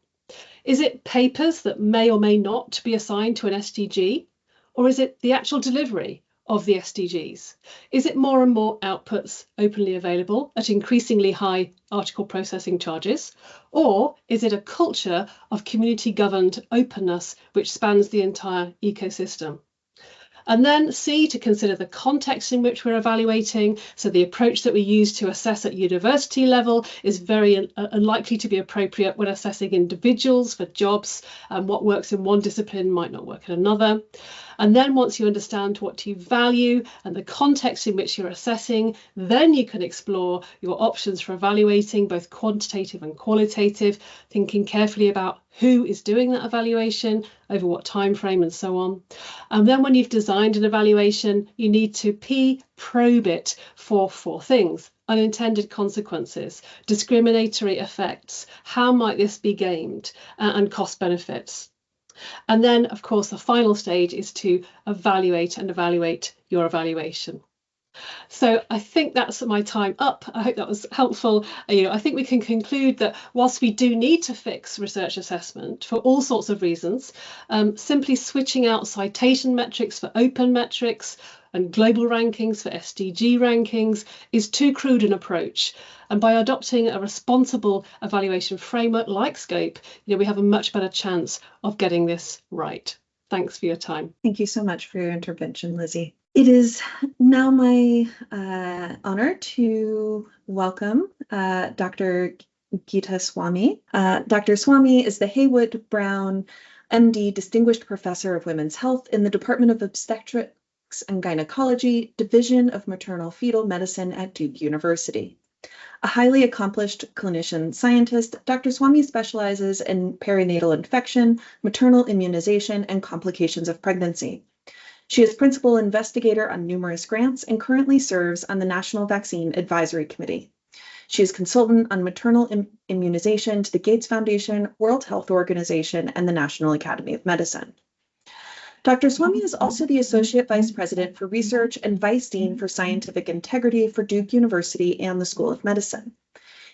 Is it papers that may or may not be assigned to an SDG? Or is it the actual delivery of the SDGs? Is it more and more outputs openly available at increasingly high article processing charges? Or is it a culture of community-governed openness which spans the entire ecosystem? And then C, to consider the context in which we're evaluating. So the approach that we use to assess at university level is very unlikely to be appropriate when assessing individuals for jobs, and what works in one discipline might not work in another. And then once you understand what you value and the context in which you're assessing, then you can explore your options for evaluating both quantitative and qualitative, thinking carefully about who is doing that evaluation, over what time frame and so on. And then when you've designed an evaluation, you need to probe it for 4 things: unintended consequences, discriminatory effects, how might this be gamed, and cost benefits. And then, of course, the final stage is to evaluate your evaluation. So I think that's my time up. I hope that was helpful. I think we can conclude that whilst we do need to fix research assessment for all sorts of reasons, simply switching out citation metrics for open metrics and global rankings for SDG rankings is too crude an approach. And by adopting a responsible evaluation framework like SCOPE, we have a much better chance of getting this right. Thanks for your time. Thank you so much for your intervention, Lizzie. It is now my honor to welcome Dr. Geeta Swamy. Dr. Swamy is the Haywood Brown MD Distinguished Professor of Women's Health in the Department of Obstetrics and Gynecology, Division of Maternal Fetal Medicine at Duke University. A highly accomplished clinician scientist, Dr. Swamy specializes in perinatal infection, maternal immunization, and complications of pregnancy. She is principal investigator on numerous grants and currently serves on the National Vaccine Advisory Committee. She is consultant on maternal immunization to the Gates Foundation, World Health Organization, and the National Academy of Medicine. Dr. Swamy is also the Associate Vice President for Research and Vice Dean for Scientific Integrity for Duke University and the School of Medicine.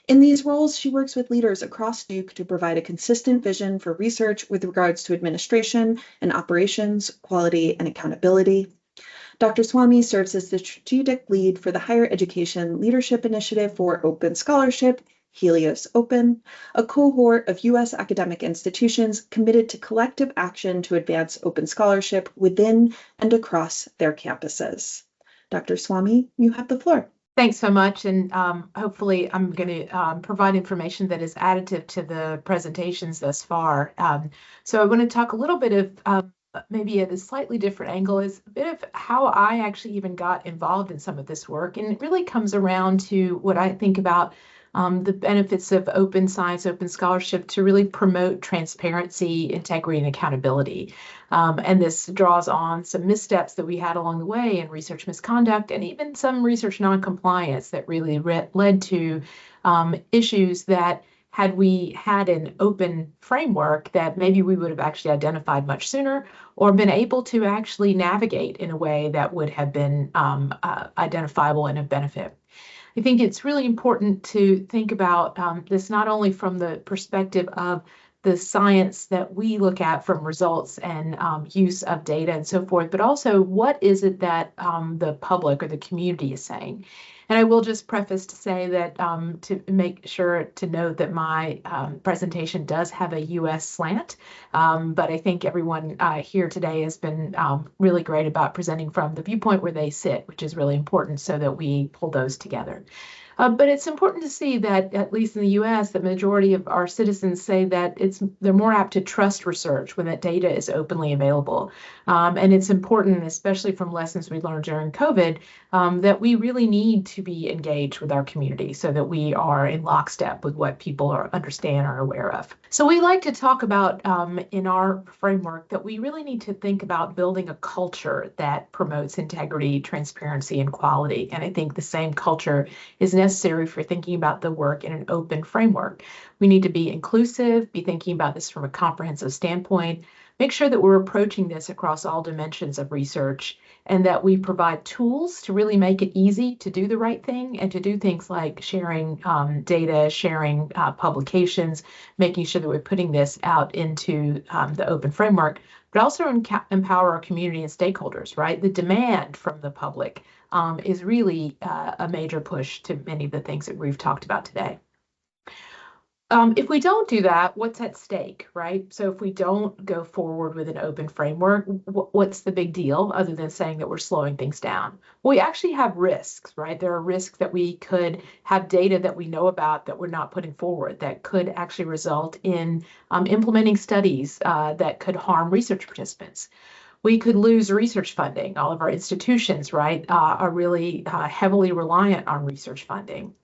In these roles, she works with leaders across Duke to provide a consistent vision for research with regards to administration and operations, quality, and accountability. Dr. Swamy serves as the strategic lead for the Higher Education Leadership Initiative for Open Scholarship, HELIOS Open, a cohort of U.S. academic institutions committed to collective action to advance open scholarship within and across their campuses. Dr. Swamy, you have the floor. Thanks so much, and hopefully I'm going to provide information that is additive to the presentations thus far. So I want to talk a little bit of maybe at a slightly different angle, is a bit of how I actually even got involved in some of this work, and it really comes around to what I think about the benefits of open science, open scholarship to really promote transparency, integrity, and accountability. And this draws on some missteps that we had along the way in research misconduct and even some research non-compliance that really led to issues that had we had an open framework that maybe we would have actually identified much sooner or been able to actually navigate in a way that would have been identifiable and of benefit. I think it's really important to think about this not only from the perspective of the science that we look at from results and use of data and so forth, but also what is it that the public or the community is saying. And I will just preface to say that to make sure to note that my presentation does have a U.S. slant, but I think everyone here today has been really great about presenting from the viewpoint where they sit, which is really important so that we pull those together. But it's important to see that, at least in the U.S., the majority of our citizens say that they're more apt to trust research when that data is openly available. And it's important, especially from lessons we learned during COVID, that we really need to be engaged with our community so that we are in lockstep with what people understand or are aware of. So we like to talk about in our framework that we really need to think about building a culture that promotes integrity, transparency, and quality. And I think the same culture is necessary for thinking about the work in an open framework. We need to be inclusive, be thinking about this from a comprehensive standpoint, make sure that we're approaching this across all dimensions of research, and that we provide tools to really make it easy to do the right thing and to do things like sharing data, sharing publications, making sure that we're putting this out into the open framework, but also empower our community and stakeholders, right? The demand from the public is really a major push to many of the things that we've talked about today. If we don't do that, what's at stake, right? So if we don't go forward with an open framework, what's the big deal other than saying that we're slowing things down? Well, we actually have risks, right? There are risks that we could have data that we know about that we're not putting forward that could actually result in implementing studies that could harm research participants. We could lose research funding. All of our institutions, right, are really heavily reliant on research funding.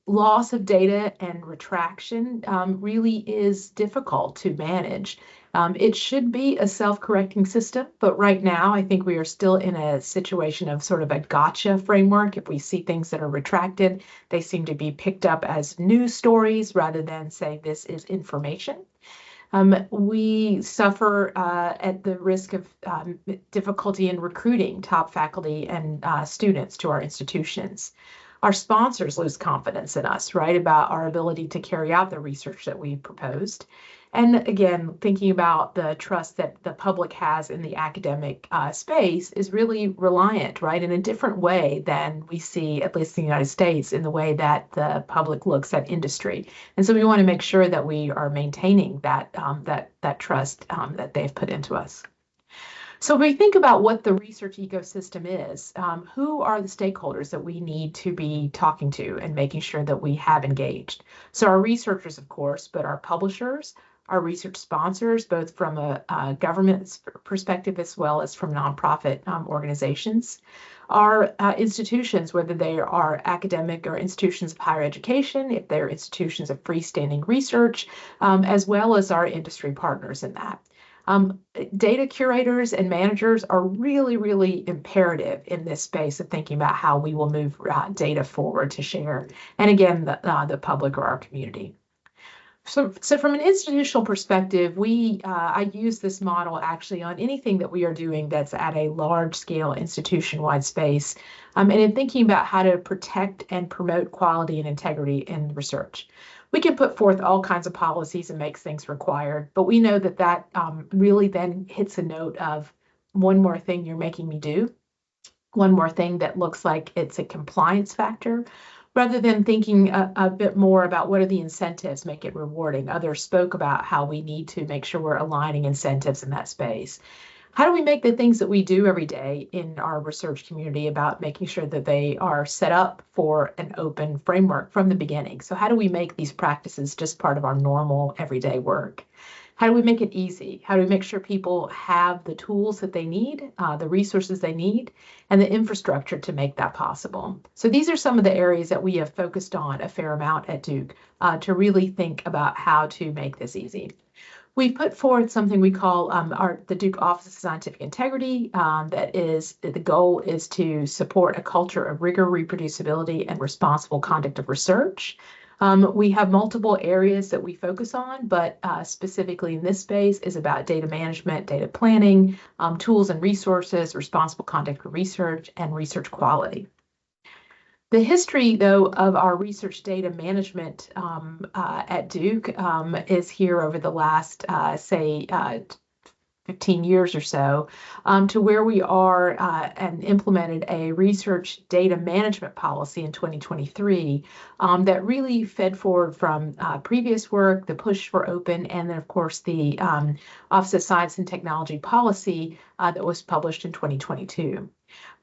Loss of data and retraction really is difficult to manage. It should be a self-correcting system, but right now I think we are still in a situation of sort of a gotcha framework. If we see things that are retracted, they seem to be picked up as news stories rather than say this is information. We suffer at the risk of difficulty in recruiting top faculty and students to our institutions. Our sponsors lose confidence in us, right, about our ability to carry out the research that we proposed. And again, thinking about the trust that the public has in the academic space is really reliant, right, in a different way than we see, at least in the United States, in the way that the public looks at industry. And so we want to make sure that we are maintaining that, that trust that they've put into us. So when we think about what the research ecosystem is, who are the stakeholders that we need to be talking to and making sure that we have engaged? So our researchers, of course, but our publishers, our research sponsors, both from a government perspective as well as from nonprofit organizations, our institutions, whether they are academic or institutions of higher education, if they're institutions of freestanding research, as well as our industry partners in that. Data curators and managers are really, really imperative in this space of thinking about how we will move data forward to share, and again, the public or our community. So from an institutional perspective, I use this model actually on anything that we are doing that's at a large scale institution-wide space, and in thinking about how to protect and promote quality and integrity in research. We can put forth all kinds of policies and make things required, but we know that really then hits a note of one more thing you're making me do, one more thing that looks like it's a compliance factor, rather than thinking a bit more about what are the incentives, make it rewarding. Others spoke about how we need to make sure we're aligning incentives in that space. How do we make the things that we do every day in our research community about making sure that they are set up for an open framework from the beginning? So how do we make these practices just part of our normal everyday work? How do we make it easy? How do we make sure people have the tools that they need, the resources they need, and the infrastructure to make that possible? So these are some of the areas that we have focused on a fair amount at Duke to really think about how to make this easy. We put forth something we call the Duke Office of Scientific Integrity. The goal is to support a culture of rigor, reproducibility, and responsible conduct of research. We have multiple areas that we focus on, but specifically in this space is about data management, data planning, tools and resources, responsible conduct of research, and research quality. The history, though, of our research data management at Duke is here over the last, 15 years or so, to where we are and implemented a research data management policy in 2023 that really fed forward from previous work, the push for open, and then, of course, the Office of Science and Technology policy that was published in 2022.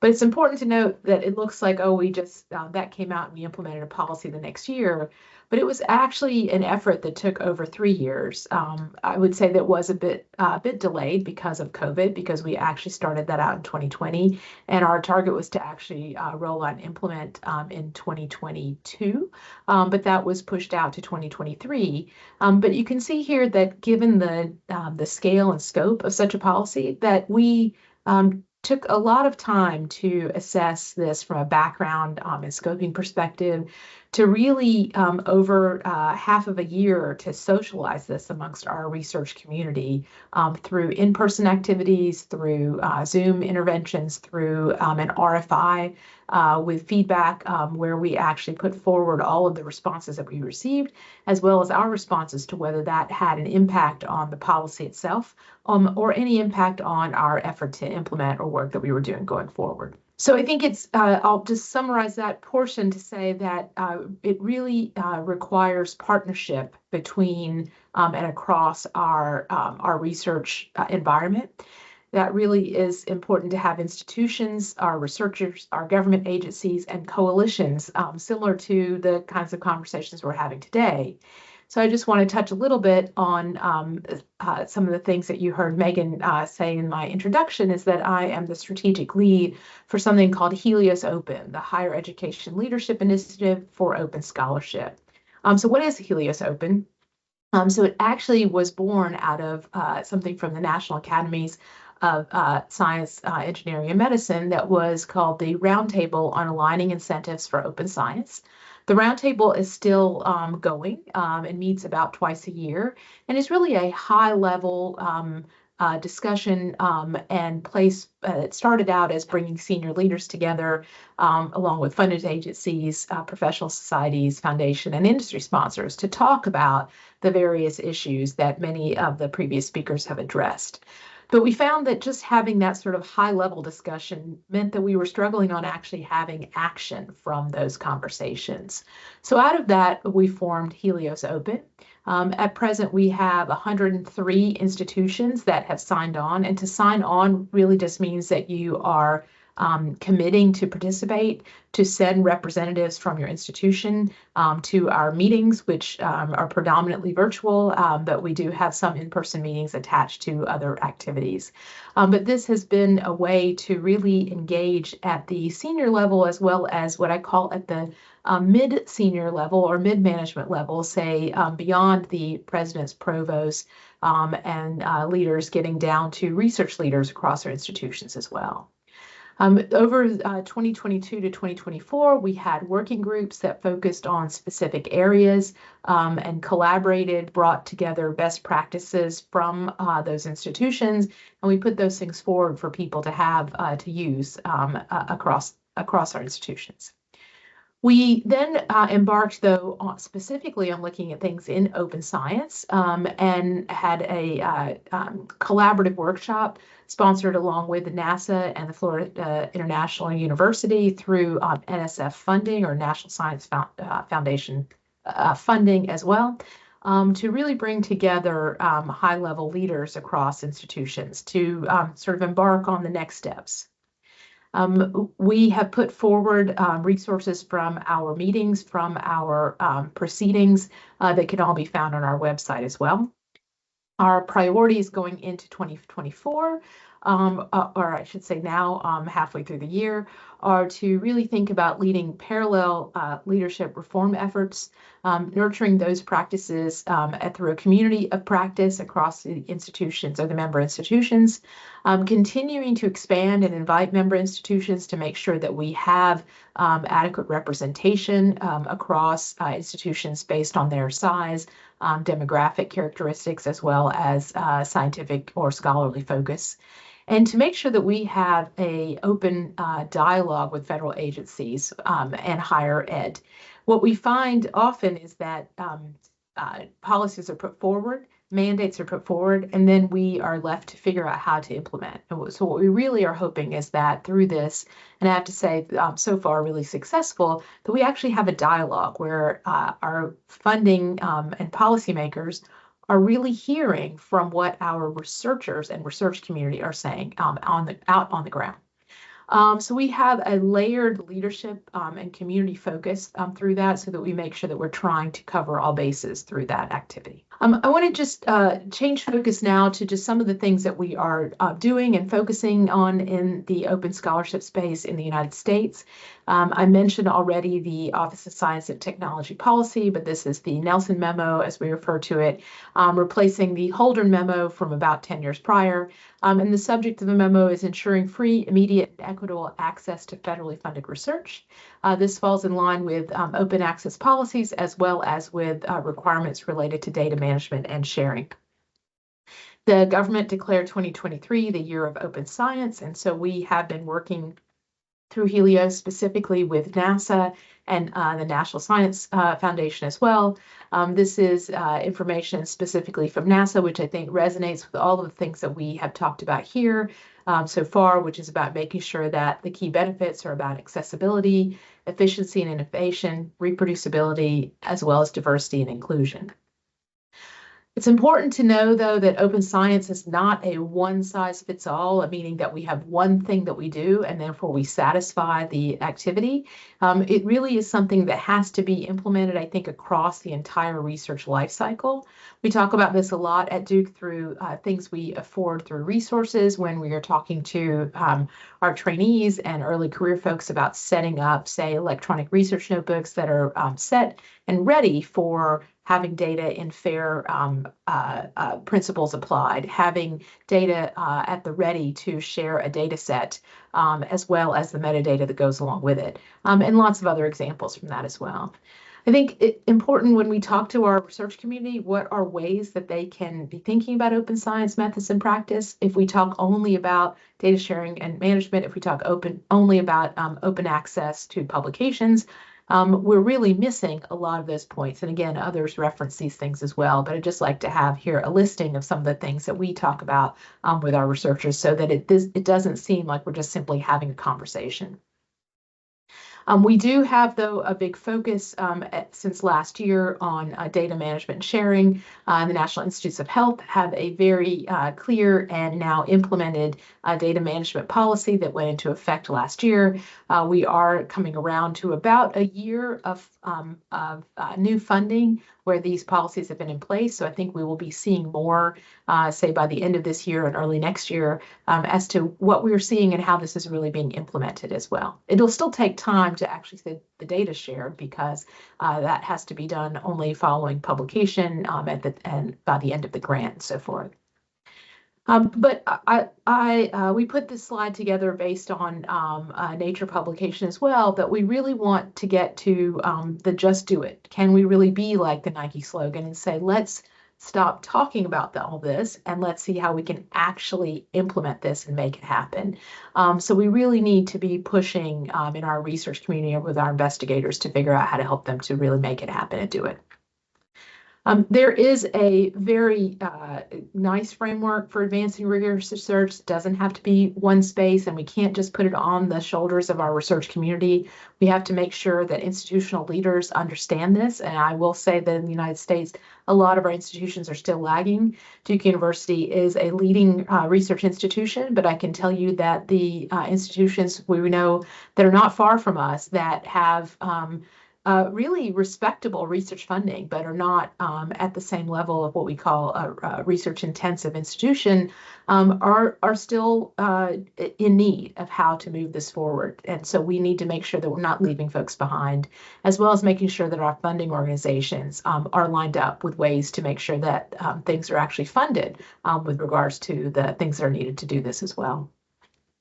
But it's important to note that it looks like, we just, that came out and we implemented a policy the next year, but it was actually an effort that took over 3 years. I would say that was a bit delayed because of COVID, because we actually started that out in 2020, and our target was to actually roll out and implement in 2022, but that was pushed out to 2023. But you can see here that given the scale and scope of such a policy, that we took a lot of time to assess this from a background and scoping perspective, to really over half of a year to socialize this amongst our research community through in-person activities, through Zoom interventions, through an RFI with feedback where we actually put forward all of the responses that we received, as well as our responses to whether that had an impact on the policy itself or any impact on our effort to implement or work that we were doing going forward. So I think it's, I'll just summarize that portion to say that it really requires partnership between and across our research environment. That really is important to have institutions, our researchers, our government agencies, and coalitions, similar to the kinds of conversations we're having today. So I just want to touch a little bit on some of the things that you heard Megan say in my introduction, is that I am the strategic lead for something called HELIOS Open, the Higher Education Leadership Initiative for Open Scholarship. So what is HELIOS Open? So it actually was born out of something from the National Academies of Science, Engineering, and Medicine that was called the Roundtable on Aligning Incentives for Open Science. The roundtable is still going and meets about twice a year, and is really a high-level discussion and place. It started out as bringing senior leaders together, along with funded agencies, professional societies, foundation, and industry sponsors to talk about the various issues that many of the previous speakers have addressed. But we found that just having that sort of high-level discussion meant that we were struggling on actually having action from those conversations. So out of that, we formed HELIOS Open. At present, we have 103 institutions that have signed on, and to sign on really just means that you are committing to participate, to send representatives from your institution to our meetings, which are predominantly virtual, but we do have some in-person meetings attached to other activities. But this has been a way to really engage at the senior level, as well as what I call at the mid-senior level or mid-management level, say beyond the presidents, provosts, and leaders, getting down to research leaders across our institutions as well. Over 2022 to 2024, we had working groups that focused on specific areas and collaborated, brought together best practices from those institutions, and we put those things forward for people to have to use across our institutions. We then embarked, though, specifically on looking at things in open science and had a collaborative workshop sponsored along with NASA and the Florida International University through NSF funding, or National Science Foundation funding as well, to really bring together high-level leaders across institutions to sort of embark on the next steps. We have put forward resources from our meetings, from our proceedings that can all be found on our website as well. Our priorities going into 2024, or I should say now halfway through the year, are to really think about leading parallel leadership reform efforts, nurturing those practices through a community of practice across the institutions or the member institutions, continuing to expand and invite member institutions to make sure that we have adequate representation across institutions based on their size, demographic characteristics, as well as scientific or scholarly focus, and to make sure that we have an open dialogue with federal agencies and higher ed. What we find often is that policies are put forward, mandates are put forward, and then we are left to figure out how to implement. So what we really are hoping is that through this, and I have to say so far really successful, that we actually have a dialogue where our funding and policymakers are really hearing from what our researchers and research community are saying out on the ground. So we have a layered leadership and community focus through that, so that we make sure that we're trying to cover all bases through that activity. I want to just change focus now to just some of the things that we are doing and focusing on in the open scholarship space in the United States. I mentioned already the Office of Science and Technology Policy, but this is the Nelson Memo, as we refer to it, replacing the Holder Memo from about 10 years prior. And the subject of the memo is ensuring free, immediate, and equitable access to federally funded research. This falls in line with open access policies, as well as with requirements related to data management and sharing. The government declared 2023 the year of open science, and so we have been working through HELIOS, specifically with NASA and the National Science Foundation as well. This is information specifically from NASA, which I think resonates with all of the things that we have talked about here so far, which is about making sure that the key benefits are about accessibility, efficiency and innovation, reproducibility, as well as diversity and inclusion. It's important to know, though, that open science is not a one-size-fits-all, meaning that we have one thing that we do and therefore we satisfy the activity. It really is something that has to be implemented, I think, across the entire research life cycle. We talk about this a lot at Duke through things we afford through resources when we are talking to our trainees and early career folks about setting up, say, electronic research notebooks that are set and ready for having data in fair principles applied, having data at the ready to share a data set, as well as the metadata that goes along with it, and lots of other examples from that as well. I think it's important when we talk to our research community, what are ways that they can be thinking about open science methods and practice. If we talk only about data sharing and management, if we talk only about open access to publications, we're really missing a lot of those points. And again, others reference these things as well, but I'd just like to have here a listing of some of the things that we talk about with our researchers, so that it doesn't seem like we're just simply having a conversation. We do have, though, a big focus since last year on data management and sharing. The National Institutes of Health have a very clear and now implemented data management policy that went into effect last year. We are coming around to about a year of new funding where these policies have been in place. So I think we will be seeing more, say, by the end of this year and early next year, as to what we're seeing and how this is really being implemented as well. It'll still take time to actually see the data shared, because that has to be done only following publication and by the end of the grant and so forth. But we put this slide together based on a Nature publication as well, that we really want to get to the just do it. Can we really be like the Nike slogan and say, let's stop talking about all this and let's see how we can actually implement this and make it happen. So we really need to be pushing in our research community with our investigators to figure out how to help them to really make it happen and do it. There is a very nice framework for advancing rigorous research. It doesn't have to be one space, and we can't just put it on the shoulders of our research community. We have to make sure that institutional leaders understand this. And I will say that in the United States, a lot of our institutions are still lagging. Duke University is a leading research institution, but I can tell you that the institutions we know that are not far from us that have really respectable research funding, but are not at the same level of what we call a research-intensive institution, are still in need of how to move this forward. And so we need to make sure that we're not leaving folks behind, as well as making sure that our funding organizations are lined up with ways to make sure that things are actually funded with regards to the things that are needed to do this as well.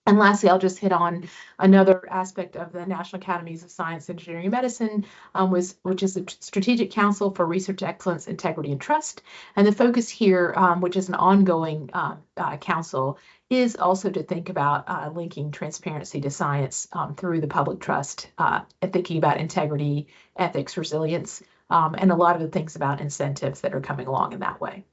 And lastly, I'll just hit on another aspect of the National Academies of Science, Engineering, and Medicine, which is the Strategic Council for Research Excellence, Integrity, and Trust. And the focus here, which is an ongoing council, is also to think about linking transparency to science through the public trust, and thinking about integrity, ethics, resilience, and a lot of the things about incentives that are coming along in that way.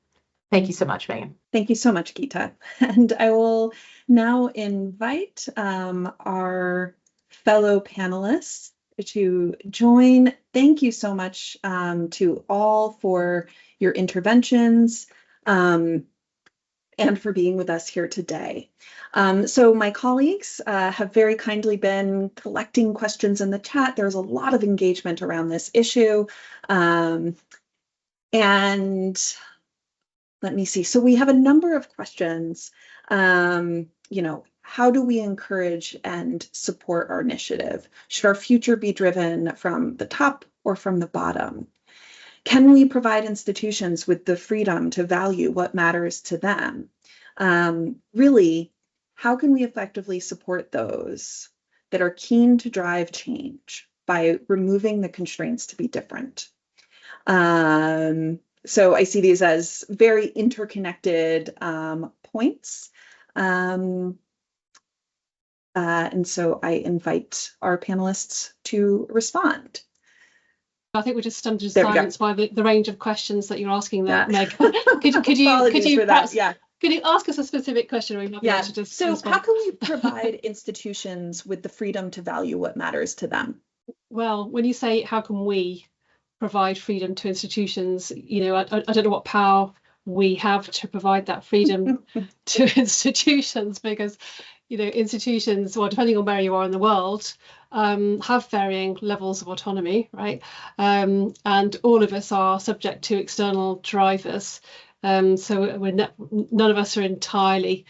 Thank you so much, Megan. Thank you so much, Geeta. And I will now invite our fellow panelists to join. Thank you so much to all for your interventions and for being with us here today. So my colleagues have very kindly been collecting questions in the chat. There's a lot of engagement around this issue. And let me see. So we have a number of questions. How do we encourage and support our initiative? Should our future be driven from the top or from the bottom? Can we provide institutions with the freedom to value what matters to them? Really, how can we effectively support those that are keen to drive change by removing the constraints to be different? So I see these as very interconnected points. And so I invite our panelists to respond. I think we're just stunned in silence by the range of questions that you're asking there, Meg. Could you ask us a specific question? So how can we provide institutions with the freedom to value what matters to them? Well, when you say how can we provide freedom to institutions, I don't know what power we have to provide that freedom to institutions, because institutions, well, depending on where you are in the world, have varying levels of autonomy, right? And all of us are subject to external drivers, so none of us are entirely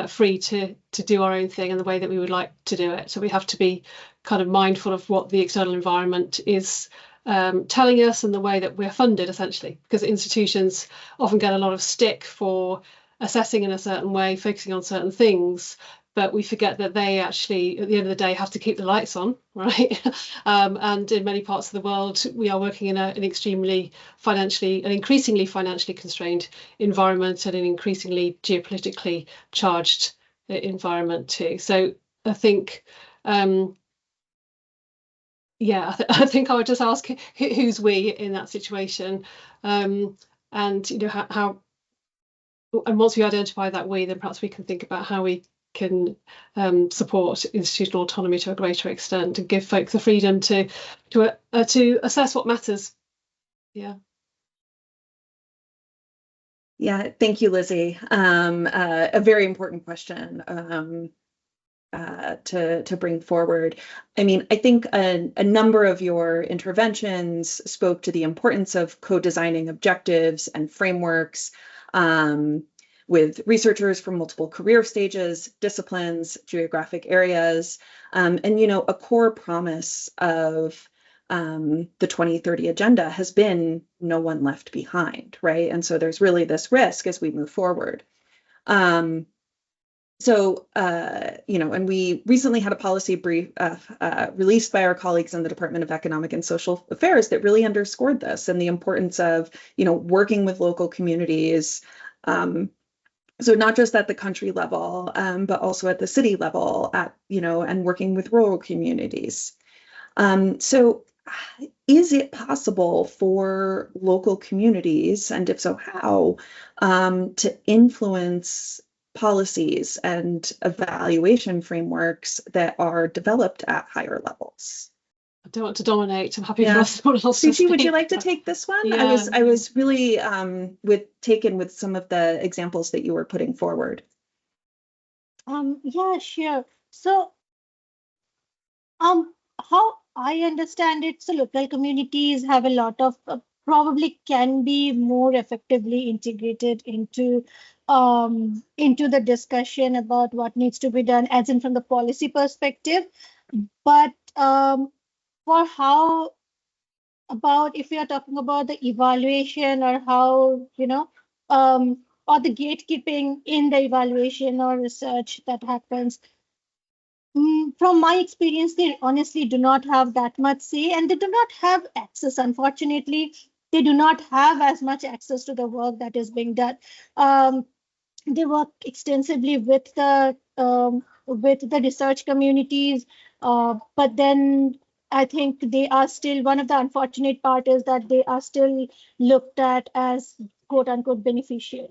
free to do our own thing in the way that we would like to do it. So we have to be kind of mindful of what the external environment is telling us and the way that we're funded, essentially, because institutions often get a lot of stick for assessing in a certain way, focusing on certain things, but we forget that they actually, at the end of the day, have to keep the lights on, right? And in many parts of the world, we are working in an increasingly financially constrained environment and an increasingly geopolitically charged environment too. So I think I think I would just ask who's we in that situation, and how. And once we identify that we, then perhaps we can think about how we can support institutional autonomy to a greater extent and give folks the freedom to assess what matters. Yeah. Yeah, thank you, Lizzie. A very important question to bring forward. I mean, I think a number of your interventions spoke to the importance of co-designing objectives and frameworks with researchers from multiple career stages, disciplines, geographic areas, and a core promise of the 2030 agenda has been no one left behind, right? And so there's really this risk as we move forward. So, and we recently had a policy brief released by our colleagues in the Department of Economic and Social Affairs that really underscored this and the importance of, working with local communities. So not just at the country level, but also at the city level, and working with rural communities. So is it possible for local communities, and if so, how, to influence policies and evaluation frameworks that are developed at higher levels? I don't want to dominate. I'm happy for someone else to Suchi, speak. would you like to take this one? Yeah. I was really taken with some of the examples that you were putting forward. Yeah, sure. So, how I understand it, so local communities have a lot of probably can be more effectively integrated into the discussion about what needs to be done, as in from the policy perspective. But for how about if we are talking about the evaluation or how, or the gatekeeping in the evaluation or research that happens, from my experience, they honestly do not have that much say, and they do not have access. Unfortunately, they do not have as much access to the work that is being done. They work extensively with the research communities, but then I think they are still, one of the unfortunate part is that they are still looked at as quote unquote beneficiaries,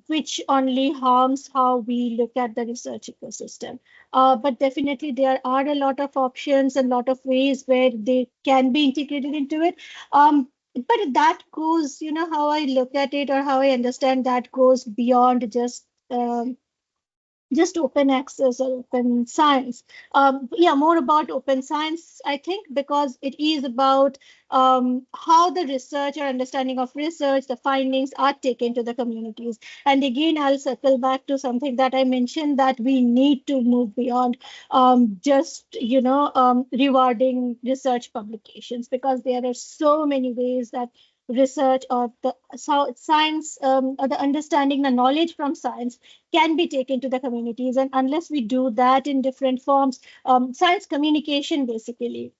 which only harms how we look at the research ecosystem. But definitely there are a lot of options and a lot of ways where they can be integrated into it. But that goes, how I look at it or how I understand that goes beyond just open access or open science. More about open science, I think, because it is about how the research or understanding of research, the findings are taken to the communities. And again, I'll circle back to something that I mentioned, that we need to move beyond just, rewarding research publications, because there are so many ways that research or the science or the understanding, the knowledge from science can be taken to the communities. And unless we do that in different forms, science communication basically.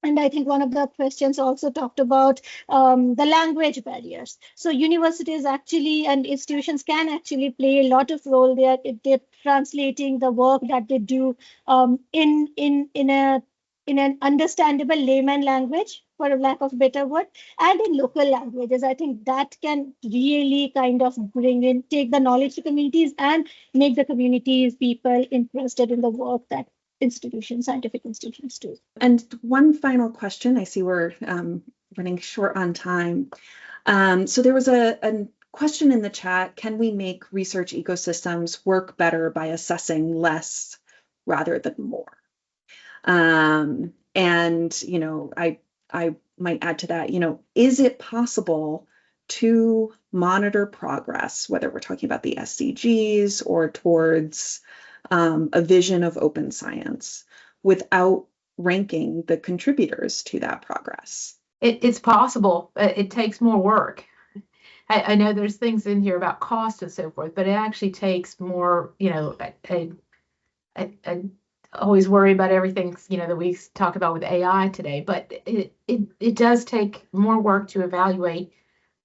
And I think one of the questions also talked about the language barriers. So universities actually and institutions can actually play a lot of role there if they're translating the work that they do in an understandable layman language, for a lack of a better word, and in local languages. I think that can really kind of take the knowledge to communities and make the communities, people interested in the work that scientific institutions do. And one final question. I see we're running short on time. So there was a question in the chat: can we make research ecosystems work better by assessing less rather than more? And, I might add to that, is it possible to monitor progress, whether we're talking about the SDGs or towards a vision of open science, without ranking the contributors to that progress? It's possible, but it takes more work. I know there's things in here about cost and so forth, but it actually takes more, I always worry about everything, that we talk about with AI today, but it does take more work to evaluate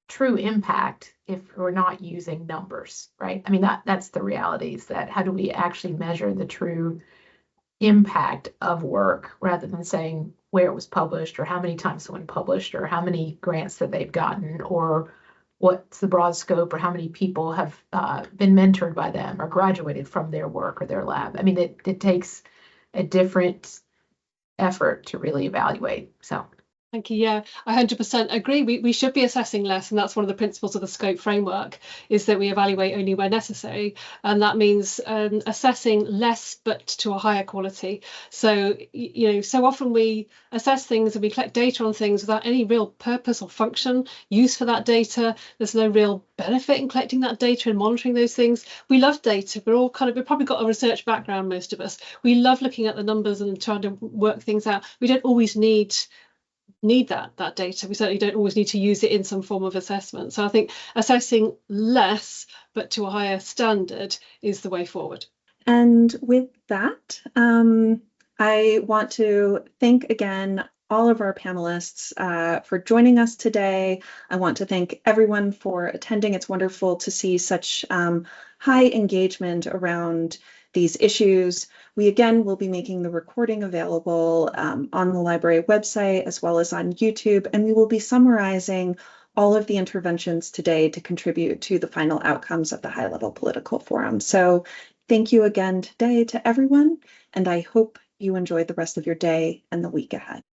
true impact if we're not using numbers, right? I mean, that's the reality, is that how do we actually measure the true impact of work rather than saying where it was published or how many times someone published or how many grants that they've gotten or what's the broad scope or how many people have been mentored by them or graduated from their work or their lab. I mean, it takes a different effort to really evaluate. So. Thank you. Yeah, I 100% agree. We should be assessing less, and that's one of the principles of the scope framework, is that we evaluate only where necessary, and that means assessing less but to a higher quality. So so often we assess things and we collect data on things without any real purpose or function, use for that data. There's no real benefit in collecting that data and monitoring those things. We love data. We've probably got a research background, most of us. We love looking at the numbers and trying to work things out. We don't always need need that data. We certainly don't always need to use it in some form of assessment. So I think assessing less but to a higher standard is the way forward. And with that, I want to thank again all of our panelists for joining us today. I want to thank everyone for attending. It's wonderful to see such high engagement around these issues. We again will be making the recording available on the library website as well as on YouTube, and we will be summarizing all of the interventions today to contribute to the final outcomes of the high-level political forum. So thank you again today to everyone, and I hope you enjoy the rest of your day and the week ahead.